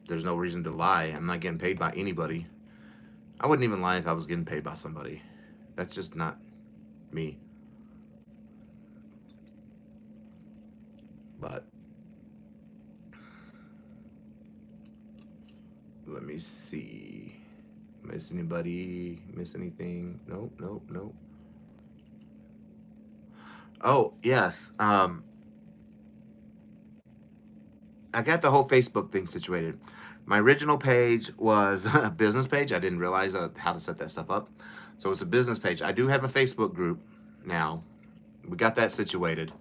There's no reason to lie. I'm not getting paid by anybody. I wouldn't even lie if I was getting paid by somebody. That's just not me. But let me see. Miss anybody? Miss anything? Nope. Oh, yes. I got the whole Facebook thing situated. My original page was a business page. I didn't realize how to set that stuff up. So it's a business page. I do have a Facebook group now. We got that situated.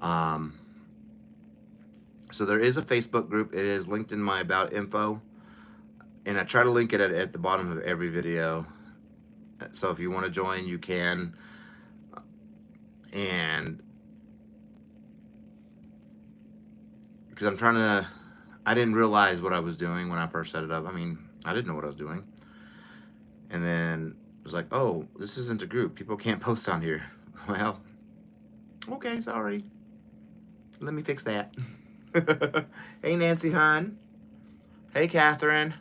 So there is a Facebook group. It is linked in my about info. And I try to link it at the bottom of every video. So if you want to join, you can. And because I didn't realize what I was doing when I first set it up. I mean, I didn't know what I was doing. And then it was like, oh, this isn't a group. People can't post on here. Well, Okay, sorry. Let me fix that. Hey, Nancy Hahn. Hey, Catherine.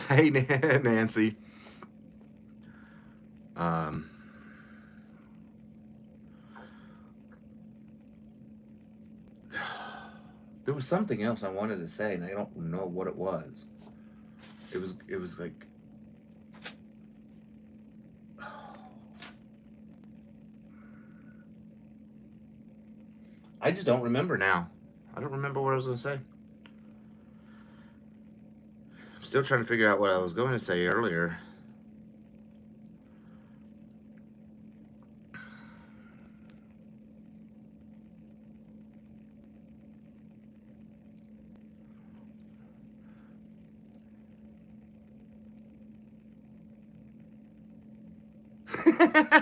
Hey, Nancy. Um, there was something else I wanted to say, and I don't know what it was. It was like, I just don't remember now. I don't remember what I was going to say. I'm still trying to figure out what I was going to say earlier.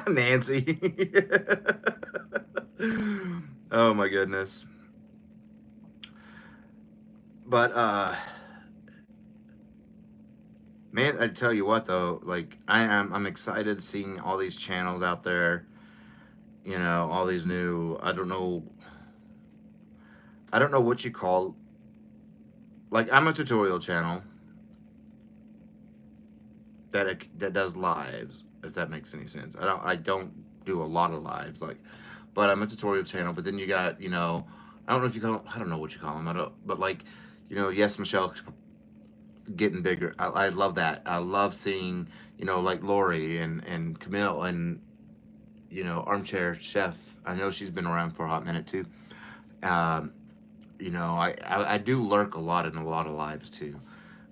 Nancy. Oh my goodness. But man, I tell you what though, like I'm excited seeing all these channels out there, you know, all these new, I don't know what you call, like I'm a tutorial channel that does lives, if that makes any sense. I don't do a lot of lives, like, but I'm a tutorial channel. But then you got, you know, I don't know if you call, I don't know what you call them. I don't, but like, you know, yes, Michelle getting bigger. I love that. I love seeing, you know, like Lori and Camille and, you know, Armchair Chef. I know she's been around for a hot minute too. Um, you know, I do lurk a lot in a lot of lives too.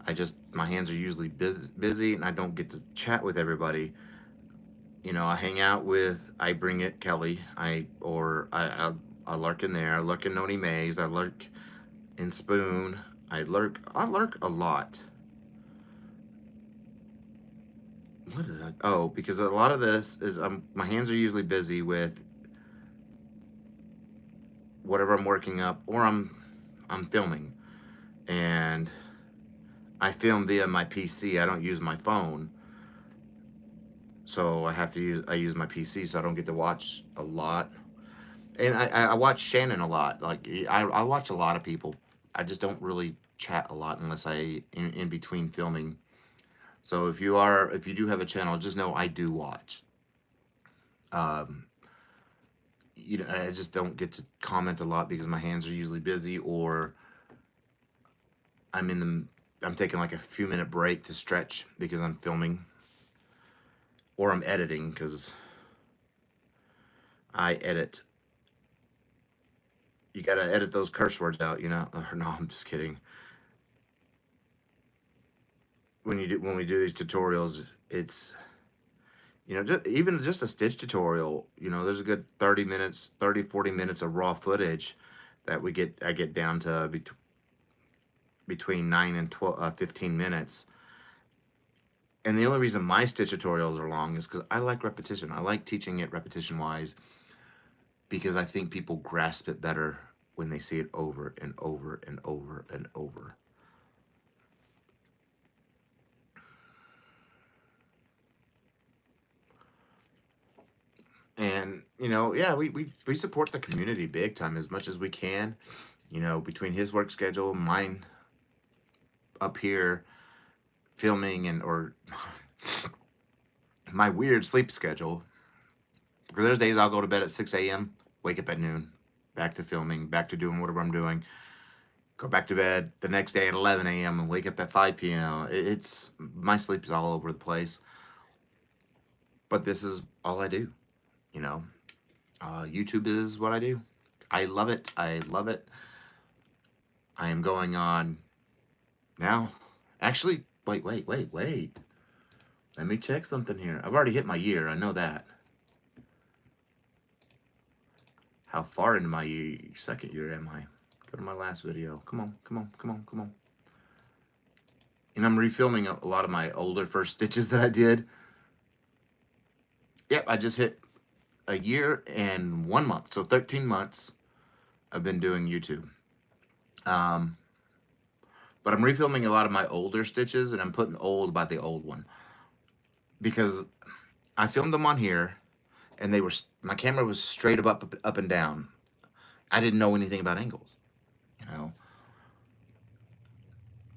I just, my hands are usually busy and I don't get to chat with everybody. You know, I hang out with, I bring it Kelly. I lurk in there. I lurk in Noni Mays. I lurk in Spoon. I lurk a lot. What did I? Oh, because a lot of this is my hands are usually busy with whatever I'm working up, or I'm filming, and I film via my PC. I don't use my phone, so I use my PC, so I don't get to watch a lot. And I watch Shannon a lot. Like I watch a lot of people. I just don't really chat a lot unless in between filming. So if you do have a channel, just know I do watch. Um, you know, I just don't get to comment a lot because my hands are usually busy, or I'm in the I'm taking like a few minute break to stretch because I'm filming, or I'm editing because I edit. You gotta edit those curse words out, you know. Or no, I'm just kidding. When we do these tutorials, it's, you know, even just a stitch tutorial, you know, there's a good 30 minutes, 30, 40 minutes of raw footage that I get down to between 9 and 12, 15 minutes. And the only reason my stitch tutorials are long is because I like repetition. I like teaching it repetition wise because I think people grasp it better when they see it over and over and over and over. And, you know, yeah, we support the community big time as much as we can. You know, between his work schedule, mine up here filming, and or my weird sleep schedule. Because there's days I'll go to bed at 6 a.m., wake up at noon, back to filming, back to doing whatever I'm doing, go back to bed the next day at 11 a.m. and wake up at 5 p.m. It's, my sleep is all over the place. But this is all I do, you know. YouTube is what I do. I love it. I love it. I am going on now. Actually, wait. Let me check something here. I've already hit my year. I know that. How far into my second year am I? Go to my last video. Come on. And I'm refilming a lot of my older first stitches that I did. Yep, I just hit a year and 1 month. So 13 months I've been doing YouTube. Um, But I'm refilming a lot of my older stitches, and I'm putting old by the old one. Because I filmed them on here, and they were, my camera was straight up and down. I didn't know anything about angles, you know.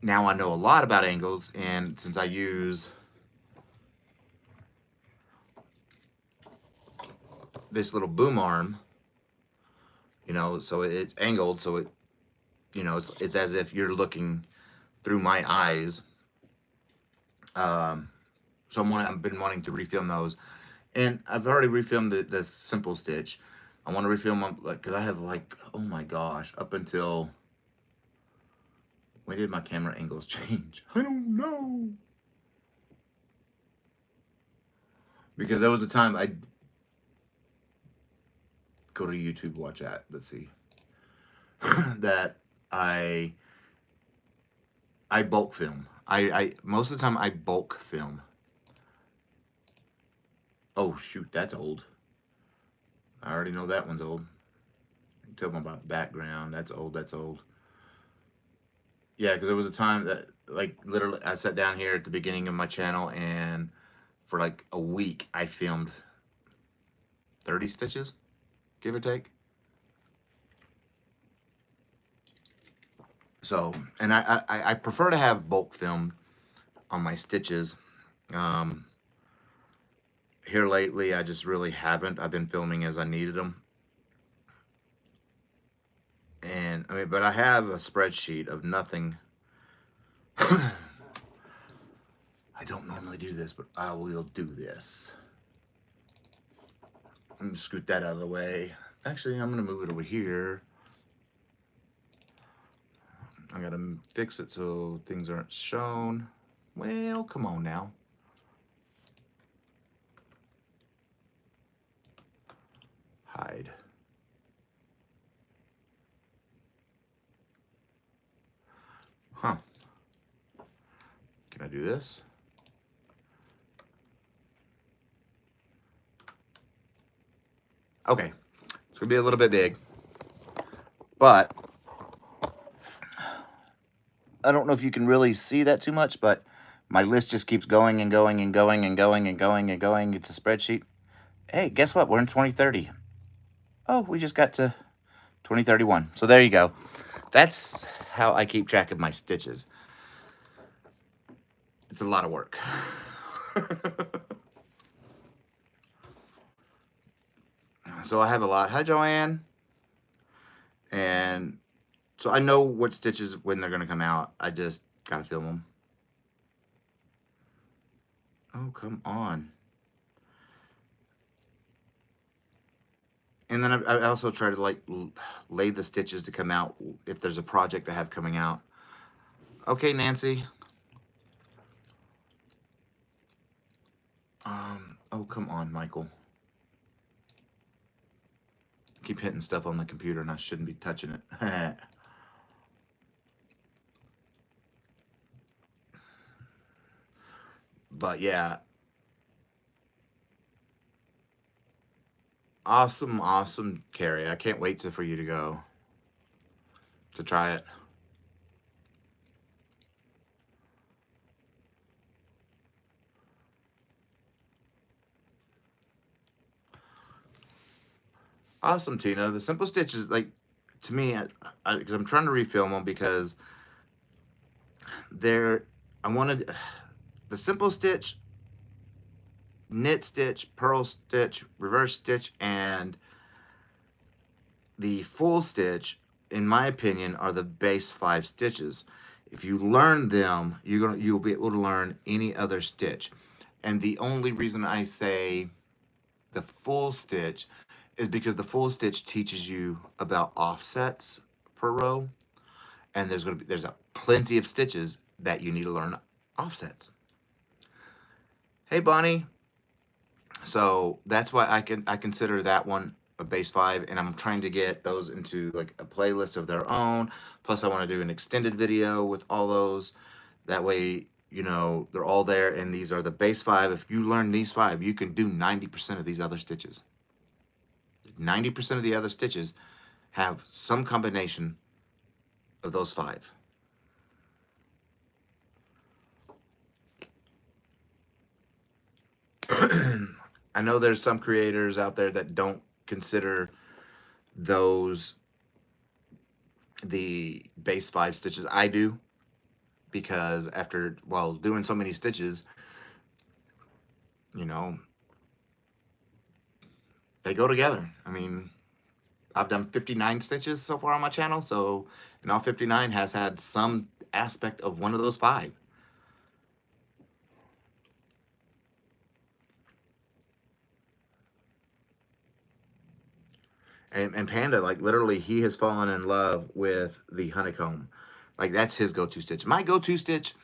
Now I know a lot about angles, and since I use this little boom arm, you know, so it's angled, so it, you know, it's as if you're looking through my eyes. So I've been wanting to refilm those, and I've already refilmed the simple stitch. I want to refilm them, like, because I have, like, oh my gosh, up until, when did my camera angles change? I don't know. Because there was a time I go to YouTube, watch that. Let's see. That I bulk film. I most of the time I bulk film. Oh shoot, that's old. I already know that one's old. Tell them about background. That's old. That's old. Yeah, because there was a time that, like, literally I sat down here at the beginning of my channel, and for like a week I filmed 30 stitches, give or take. So, and I prefer to have bulk film on my stitches. Here lately, I just really haven't. I've been filming as I needed them. And, I mean, but I have a spreadsheet of nothing. I don't normally do this, but I will do this. I'm going to scoot that out of the way. Actually, I'm going to move it over here. I got to fix it so things aren't shown. Well, come on now. Hide. Huh. Can I do this? Okay. It's going to be a little bit big. But I don't know if you can really see that too much, but my list just keeps going and going and going and going and going and going. It's a spreadsheet. Hey, guess what? We're in 2030. Oh, we just got to 2031. So there you go. That's how I keep track of my stitches. It's a lot of work. So I have a lot. Hi, Joanne. And so I know what stitches, when they're going to come out. I just got to film them. Oh, come on. And then I also try to, like, lay the stitches to come out if there's a project I have coming out. Okay, Nancy. Oh, come on, Michael. Keep hitting stuff on the computer, and I shouldn't be touching it. But yeah. Awesome, awesome, Carrie. I can't wait for you to go to try it. Awesome, Tina. The simple stitches, like, to me, because I'm trying to refilm them, because I wanted the simple stitch, knit stitch, purl stitch, reverse stitch, and the full stitch, in my opinion, are the base 5 stitches. If you learn them, you'll be able to learn any other stitch. And the only reason I say the full stitch is because the full stitch teaches you about offsets per row, and there's plenty of stitches that you need to learn offsets. Hey, Bonnie. So that's why I consider that one a base 5, and I'm trying to get those into, like, a playlist of their own. Plus, I want to do an extended video with all those. That way, you know, they're all there, and these are the base 5. If you learn these 5, you can do 90% of these other stitches. 90% of the other stitches have some combination of those 5. I know there's some creators out there that don't consider those the base 5 stitches. I do, because after, well, doing so many stitches, you know, they go together. I mean, I've done 59 stitches so far on my channel, so, and all 59 has had some aspect of one of those 5. And Panda, like, literally, he has fallen in love with the honeycomb. Like, that's his go-to stitch. My go-to stitch,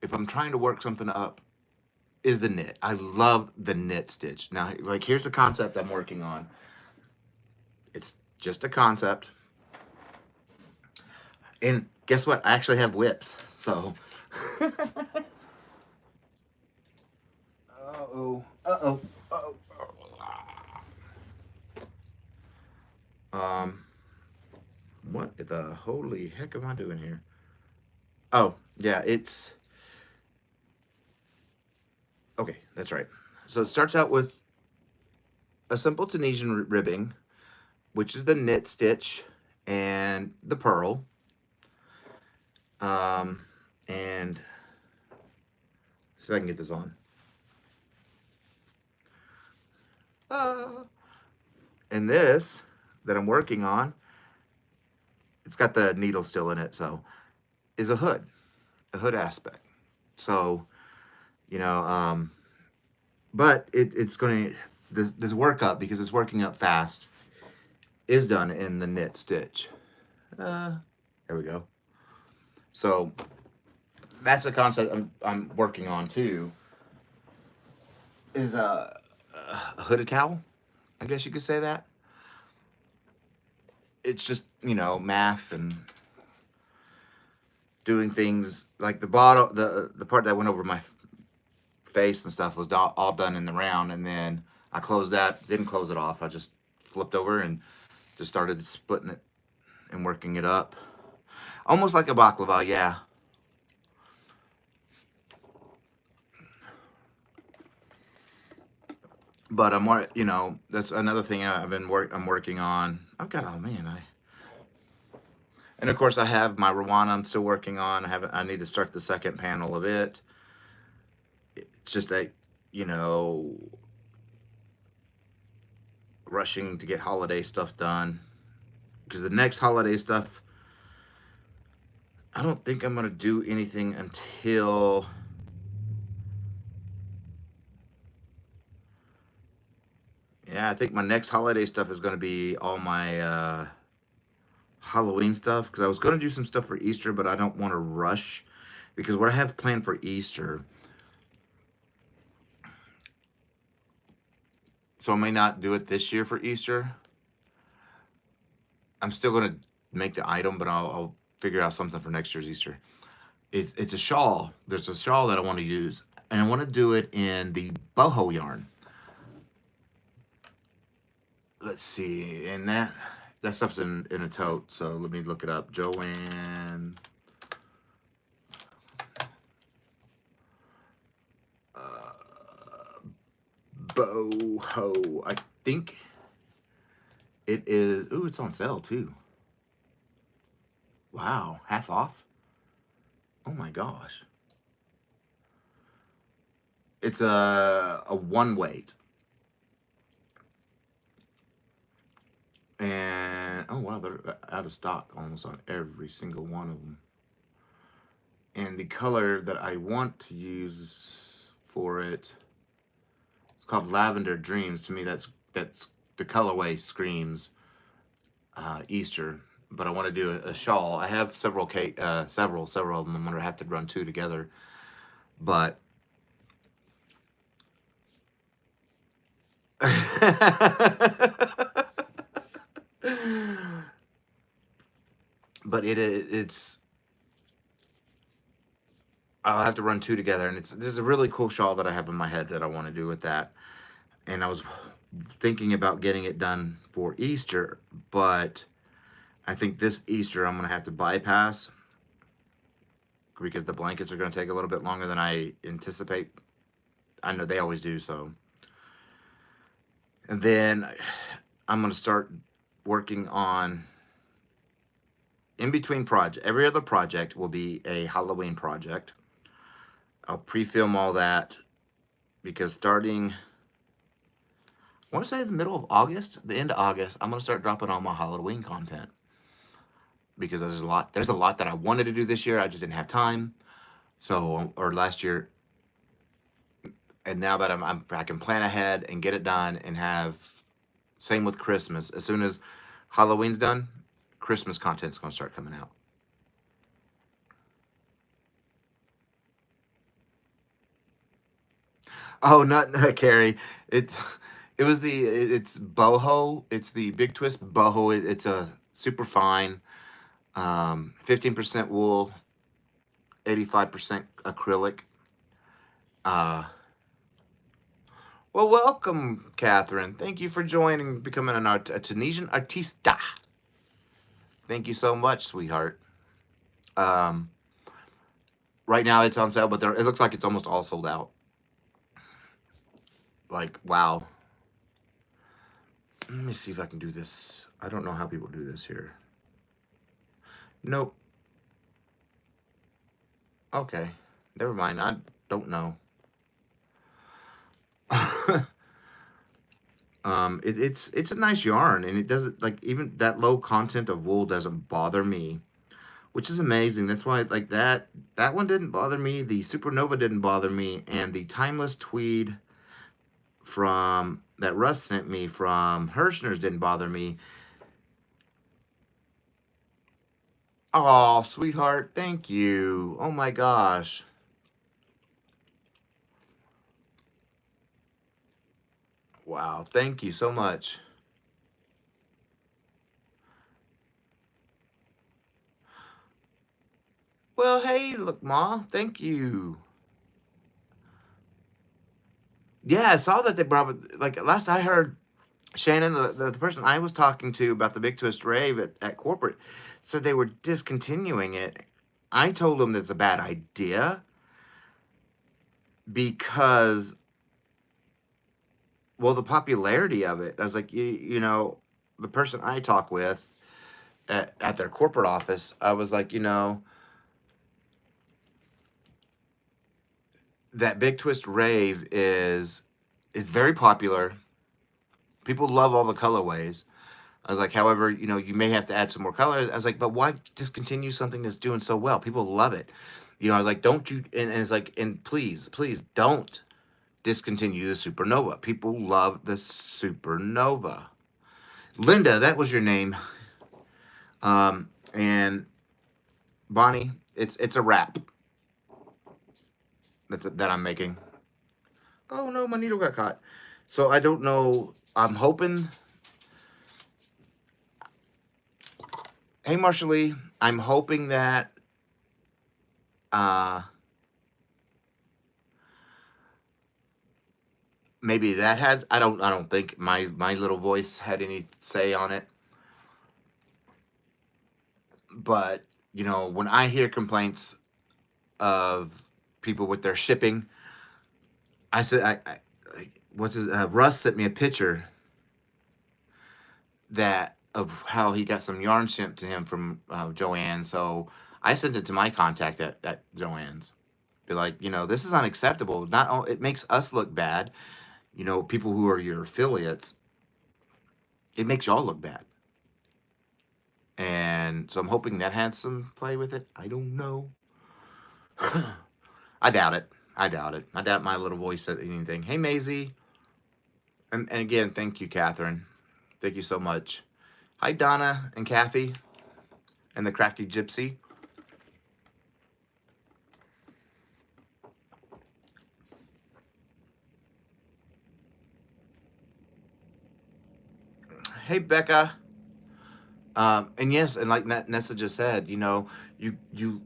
if I'm trying to work something up, is the knit. I love the knit stitch. Now, like, here's the concept I'm working on. It's just a concept. And guess what? I actually have whips. So. Uh-oh. Uh-oh. Uh-oh. What the holy heck am I doing here? Oh, yeah, it's... Okay, that's right. So it starts out with a simple Tunisian ribbing, which is the knit stitch and the purl. And see if I can get this on. And this that I'm working on, it's got the needle still in it, so, is a hood aspect. So, you know, but it's going to, this work up, because it's working up fast, is done in the knit stitch. There we go. So that's a concept I'm working on too, is a hooded cowl, I guess you could say that. It's just, you know, math and doing things like the bottom, the part that went over my face and stuff was all done in the round, and then I closed that, didn't close it off. I just flipped over and just started splitting it and working it up. Almost like a baklava, yeah. But I'm more, you know, that's another thing I'm working on. I've got, oh man, and of course I have my Rwanda I'm still working on. I need to start the second panel of it. It's just that, you know, rushing to get holiday stuff done, because the next holiday stuff, I don't think I'm gonna do anything until I think my next holiday stuff is gonna be all my Halloween stuff, because I was gonna do some stuff for Easter, but I don't want to rush, because what I have planned for Easter, so I may not do it this year for Easter. I'm still gonna make the item, but I'll figure out something for next year's Easter. It's a shawl. There's a shawl that I want to use, and I want to do it in the boho yarn. Let's see, and that stuff's in a tote, so let me look it up. Joanne. Boho. I think it is. Ooh, it's on sale too. Wow, half off. Oh my gosh. It's a one weight. And oh wow, they're out of stock almost on every single one of them. And the color that I want to use for it, it's called Lavender Dreams. To me, that's the colorway screams Easter. But I want to do a shawl. I have several of them. I'm gonna have to run 2 together, but but it's I'll have to run 2 together, and there's a really cool shawl that I have in my head that I want to do with that, and I was thinking about getting it done for Easter, but I think this Easter I'm gonna have to bypass, because the blankets are gonna take a little bit longer than I anticipate. I know they always do, so And then I'm going to start working on, in between project, every other project will be a Halloween project. I'll pre-film all that because starting, I want to say the middle of August, the end of August, I'm going to start dropping all my Halloween content because there's a lot that I wanted to do this year. I just didn't have time. So, or last year. And now that I can plan ahead and get it done and have, same with Christmas. As soon as Halloween's done, Christmas content's going to start coming out. Oh, not Carrie. It it was it's boho. It's the Big Twist boho. It's a super fine, 15% wool, 85% acrylic. Uh, well, welcome, Catherine. Thank you for joining, becoming a Tunisian artista. Thank you so much, sweetheart. Um, right now it's on sale, but it looks like it's almost all sold out. Like, wow. Let me see if I can do this. I don't know how people do this here. Nope. Okay. Never mind. I don't know. It's a nice yarn, and it doesn't, like, even that low content of wool doesn't bother me, which is amazing. That's why, like, that one didn't bother me. The Supernova didn't bother me, and the Timeless Tweed from that Russ sent me from Hirschner's didn't bother me. Oh, sweetheart, thank you. Oh my gosh. Wow, thank you so much. Well, hey, look, Ma, thank you. Yeah, I saw that they brought, like, last I heard, Shannon, the person I was talking to about the Big Twist Rave at corporate, said they were discontinuing it. I told them that's a bad idea because, well, the popularity of it. I was like, you know, the person I talk with at their corporate office, I was like, you know, that Big Twist Rave is it's very popular. People love all the colorways. I was like, however, you know, you may have to add some more colors. I was like, but why discontinue something that's doing so well? People love it. You know, I was like, don't you, and it's like, and please, please don't discontinue the Supernova. People love the Supernova. Linda, that was your name. And Bonnie, it's a wrap that I'm making. Oh no, my needle got caught. So I don't know. I'm hoping. Hey, Marshall Lee, I'm hoping that uh, maybe that had. I don't think my little voice had any say on it. But you know, when I hear complaints of people with their shipping, I said, what's his? Russ sent me a picture that of how he got some yarn sent to him from Joanne. So I sent it to my contact at Joanne's. Be like, you know, this is unacceptable. Not only it makes us look bad, you know, people who are your affiliates, it makes y'all look bad. And so I'm hoping that had some play with it. I don't know. I doubt it. I doubt it. I doubt my little voice said anything. Hey, Maisie. And again, thank you, Catherine. Thank you so much. Hi, Donna and Kathy and the Crafty Gypsy. Hey, Becca. And yes, and like Nessa just said, you know, you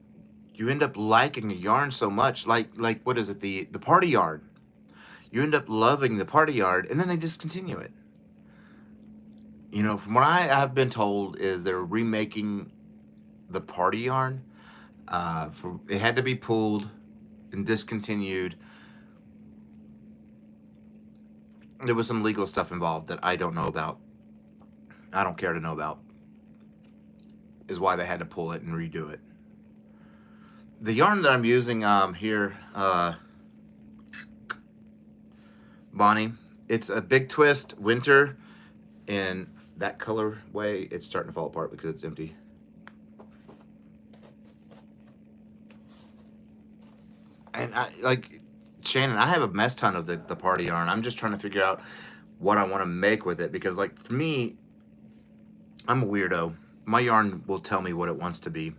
end up liking a yarn so much, like what is it, the party yarn? You end up loving the party yarn, and then they discontinue it. You know, from what I have been told, is they're remaking the party yarn. It had to be pulled and discontinued there was some legal stuff involved that I don't know about. I don't care to know about. Is why they had to pull it and redo it. The yarn that I'm using here, Bonnie, it's a Big Twist Winter in that colorway. It's starting to fall apart because it's empty. And I like Shannon, I have a mess ton of the party yarn. I'm just trying to figure out what I want to make with it, because like for me, I'm a weirdo. My yarn will tell me what it wants to be.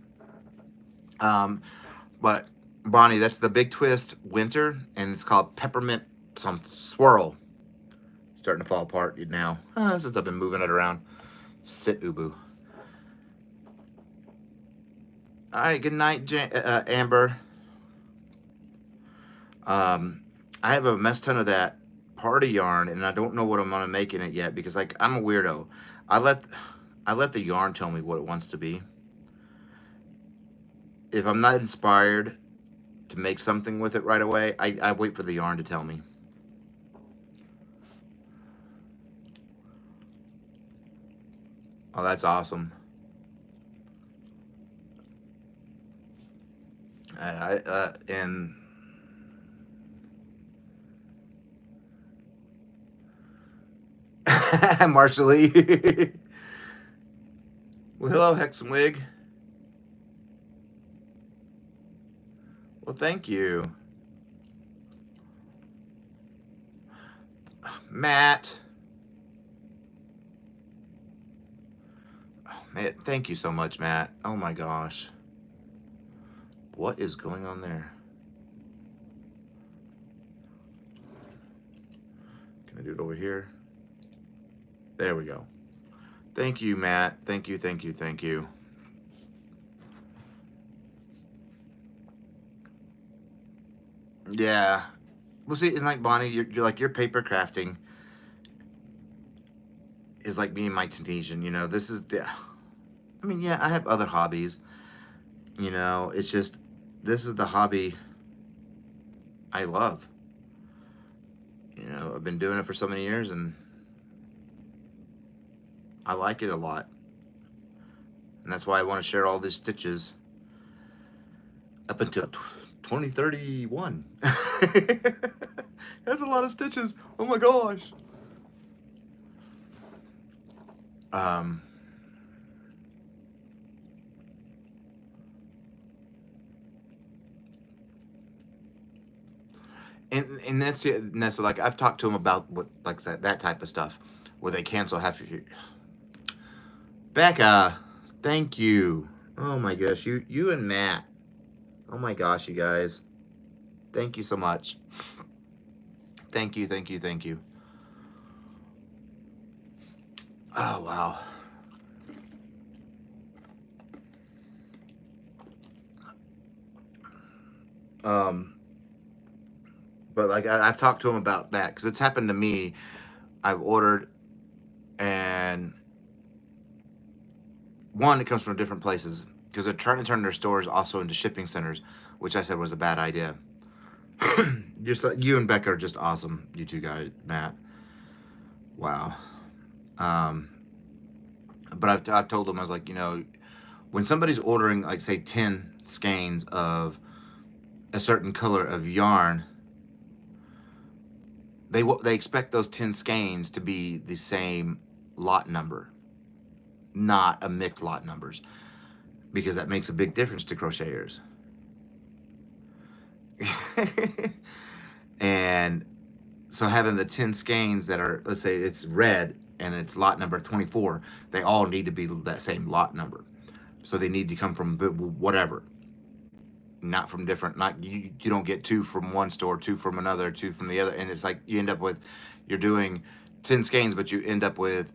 But Bonnie, that's the Big Twist Winter, and it's called Peppermint some Swirl. Starting to fall apart now since I've been moving it around. Sit, Ubu. All right, good night, Amber. I have a mess ton of that party yarn, and I don't know what I'm gonna make in it yet, because like I'm a weirdo. I let the yarn tell me what it wants to be. If I'm not inspired to make something with it right away, I wait for the yarn to tell me. Oh, that's awesome. And Marshally. Well, hello, Hexenwig. Well, thank you. Matt. Oh, man, thank you so much, Matt. Oh my gosh. What is going on there? Can I do it over here? There we go. Thank you, Matt. Thank you, thank you, thank you. Yeah. Well, see, and like Bonnie, you're like, your paper crafting is like me and my Tunisian, you know. This is the, I mean, yeah, I have other hobbies, you know. It's just, this is the hobby I love. You know, I've been doing it for so many years, and I like it a lot. And that's why I want to share all these stitches up until 2031. That's a lot of stitches. Oh my gosh. And that's it. And that's like, I've talked to them about what, like that type of stuff, where they cancel half of your. Becca, thank you. Oh my gosh, you and Matt. Oh my gosh, you guys. Thank you so much. Thank you, thank you, thank you. Oh wow. But like I've talked to him about that, because it's happened to me. I've ordered, and one, it comes from different places, because they're trying to turn their stores also into shipping centers, which I said was a bad idea. Just like you and Becca are just awesome, you two guys, Matt. Wow. But I've told them, I was like, you know, when somebody's ordering, like, say 10 skeins of a certain color of yarn, they expect those 10 skeins to be the same lot number, not a mixed lot numbers, because that makes a big difference to crocheters. And so having the 10 skeins that are, let's say it's red and it's lot number 24, they all need to be that same lot number. So they need to come from the whatever, not from different, not you don't get 2 from one store, 2 from another, 2 from the other, and it's like you end up with, you're doing 10 skeins, but you end up with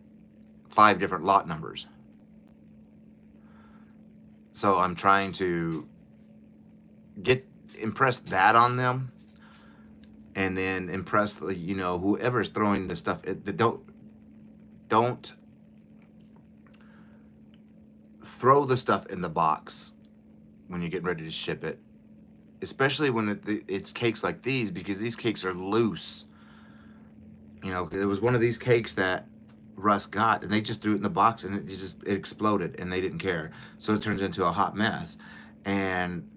5 different lot numbers. So I'm trying to impress that on them, and then impress the, you know, whoever's throwing the stuff, don't throw the stuff in the box when you get ready to ship it, especially when it's cakes like these, because these cakes are loose. You know, it was one of these cakes that Russ got, and they just threw it in the box, and it exploded, and they didn't care. So it turns into a hot mess. And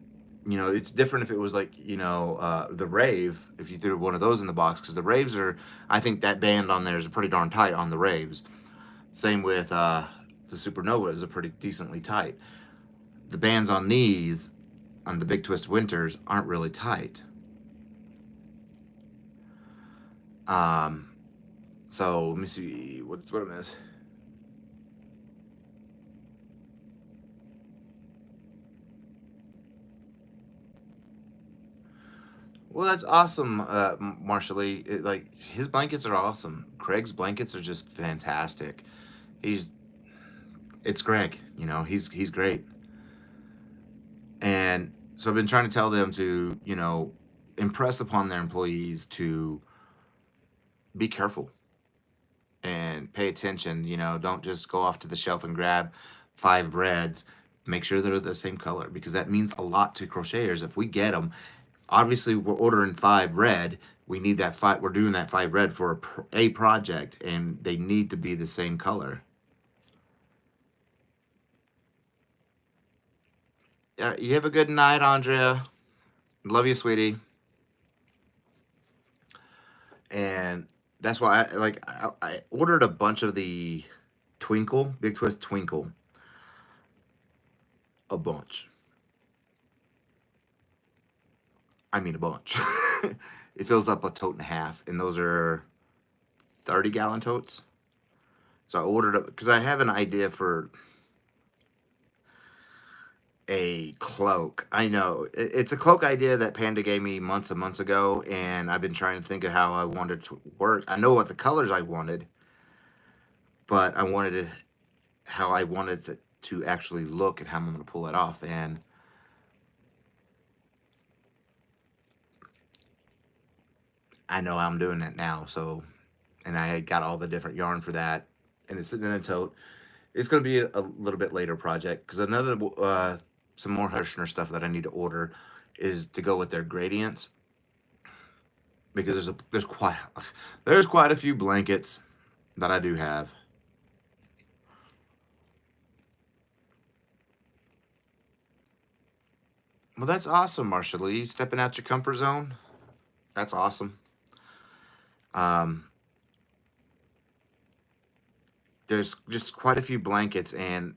you know, it's different if it was like, you know, the rave, if you threw one of those in the box, because the raves are, I think that band on there is pretty darn tight on the raves. Same with the Supernovas are pretty decently tight. The bands on these, on the Big Twist Winters, aren't really tight. Um, so let me see, what I miss. Well, that's awesome, Marshall Lee. Like his blankets are awesome. Craig's blankets are just fantastic. He's it's Greg, you know, he's great. And so I've been trying to tell them to, you know, impress upon their employees to be careful and pay attention. You know, don't just go off to the shelf and grab 5 reds. Make sure they're the same color, because that means a lot to crocheters. If we get them, obviously we're ordering 5 red. We need that 5. We're doing that 5 red for a project, and they need to be the same color. You have a good night, Andrea. Love you, sweetie. And that's why I ordered a bunch of the Twinkle, Big Twist Twinkle, a bunch. I mean a bunch. It fills up a tote and a half, and those are 30-gallon totes. So I ordered it because I have an idea for a cloak. I know it's a cloak idea that Panda gave me months and months ago, and I've been trying to think of how I wanted it to work. I know what the colors I wanted, but I wanted it how I wanted it to actually look and how I'm going to pull it off. And I know I'm doing that now. So, and I had got all the different yarn for that, and it's sitting in a tote. It's going to be a little bit later project, because another some more Hirschner stuff that I need to order is to go with their gradients, because there's quite a few blankets that I do have. Well, that's awesome, Marsha Lee. Stepping out your comfort zone. That's awesome. Um, there's just quite a few blankets, and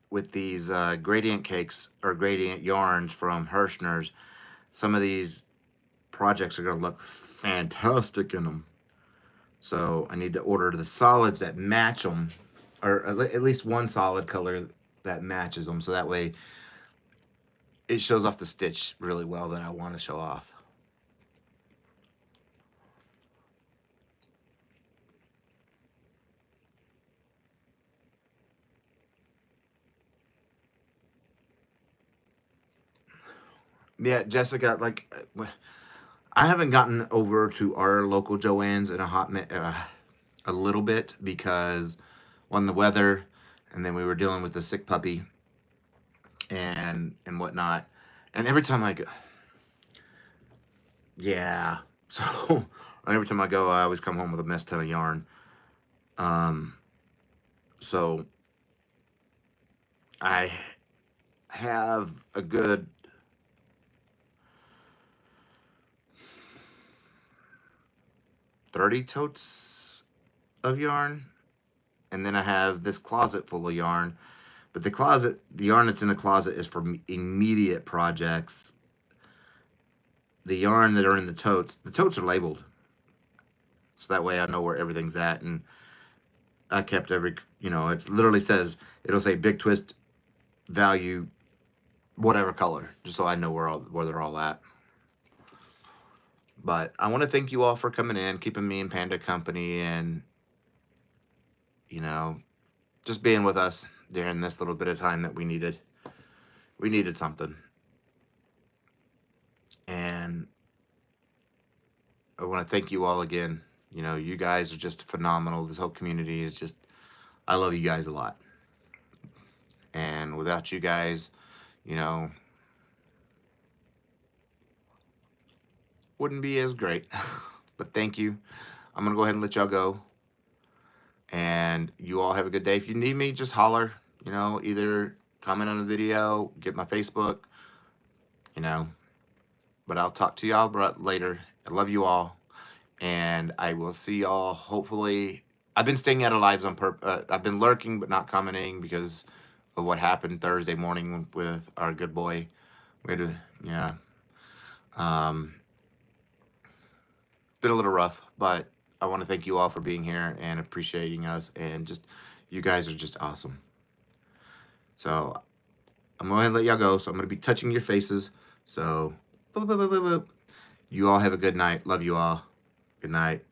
with these gradient cakes or gradient yarns from Hirschner's, some of these projects are going to look fantastic in them. So I need to order the solids that match them, or at least one solid color that matches them, so that way it shows off the stitch really well that I want to show off. Yeah, Jessica, like I haven't gotten over to our local Joann's in a little bit, because one, the weather, and then we were dealing with the sick puppy and whatnot. And every time I go, yeah. So every time I go, I always come home with a mess ton of yarn. Um, so I have a good 30 totes of yarn, and then I have this closet full of yarn. But the yarn that's in the closet is for immediate projects. The yarn that are in the totes are labeled, so that way I know where everything's at. And I kept you know, it literally says, it'll say Big Twist value, whatever color, just so I know where they're all at. But I want to thank you all for coming in, keeping me and Panda company, and you know, just being with us during this little bit of time that we needed. We needed something. And I want to thank you all again. You know, you guys are just phenomenal. This whole community is just, I love you guys a lot. And without you guys, you know, wouldn't be as great. But thank you. I'm going to go ahead and let y'all go. And you all have a good day. If you need me, just holler. You know, either comment on the video, get my Facebook, you know. But I'll talk to y'all later. I love you all. And I will see y'all hopefully. I've been staying out of lives on purpose. I've been lurking but not commenting because of what happened Thursday morning with our good boy. We had to, yeah. Been a little rough, but I want to thank you all for being here and appreciating us. And just, you guys are just awesome. So I'm going to let y'all go. So I'm going to be touching your faces. So, boop, boop, boop, boop, boop. You all have a good night. Love you all. Good night.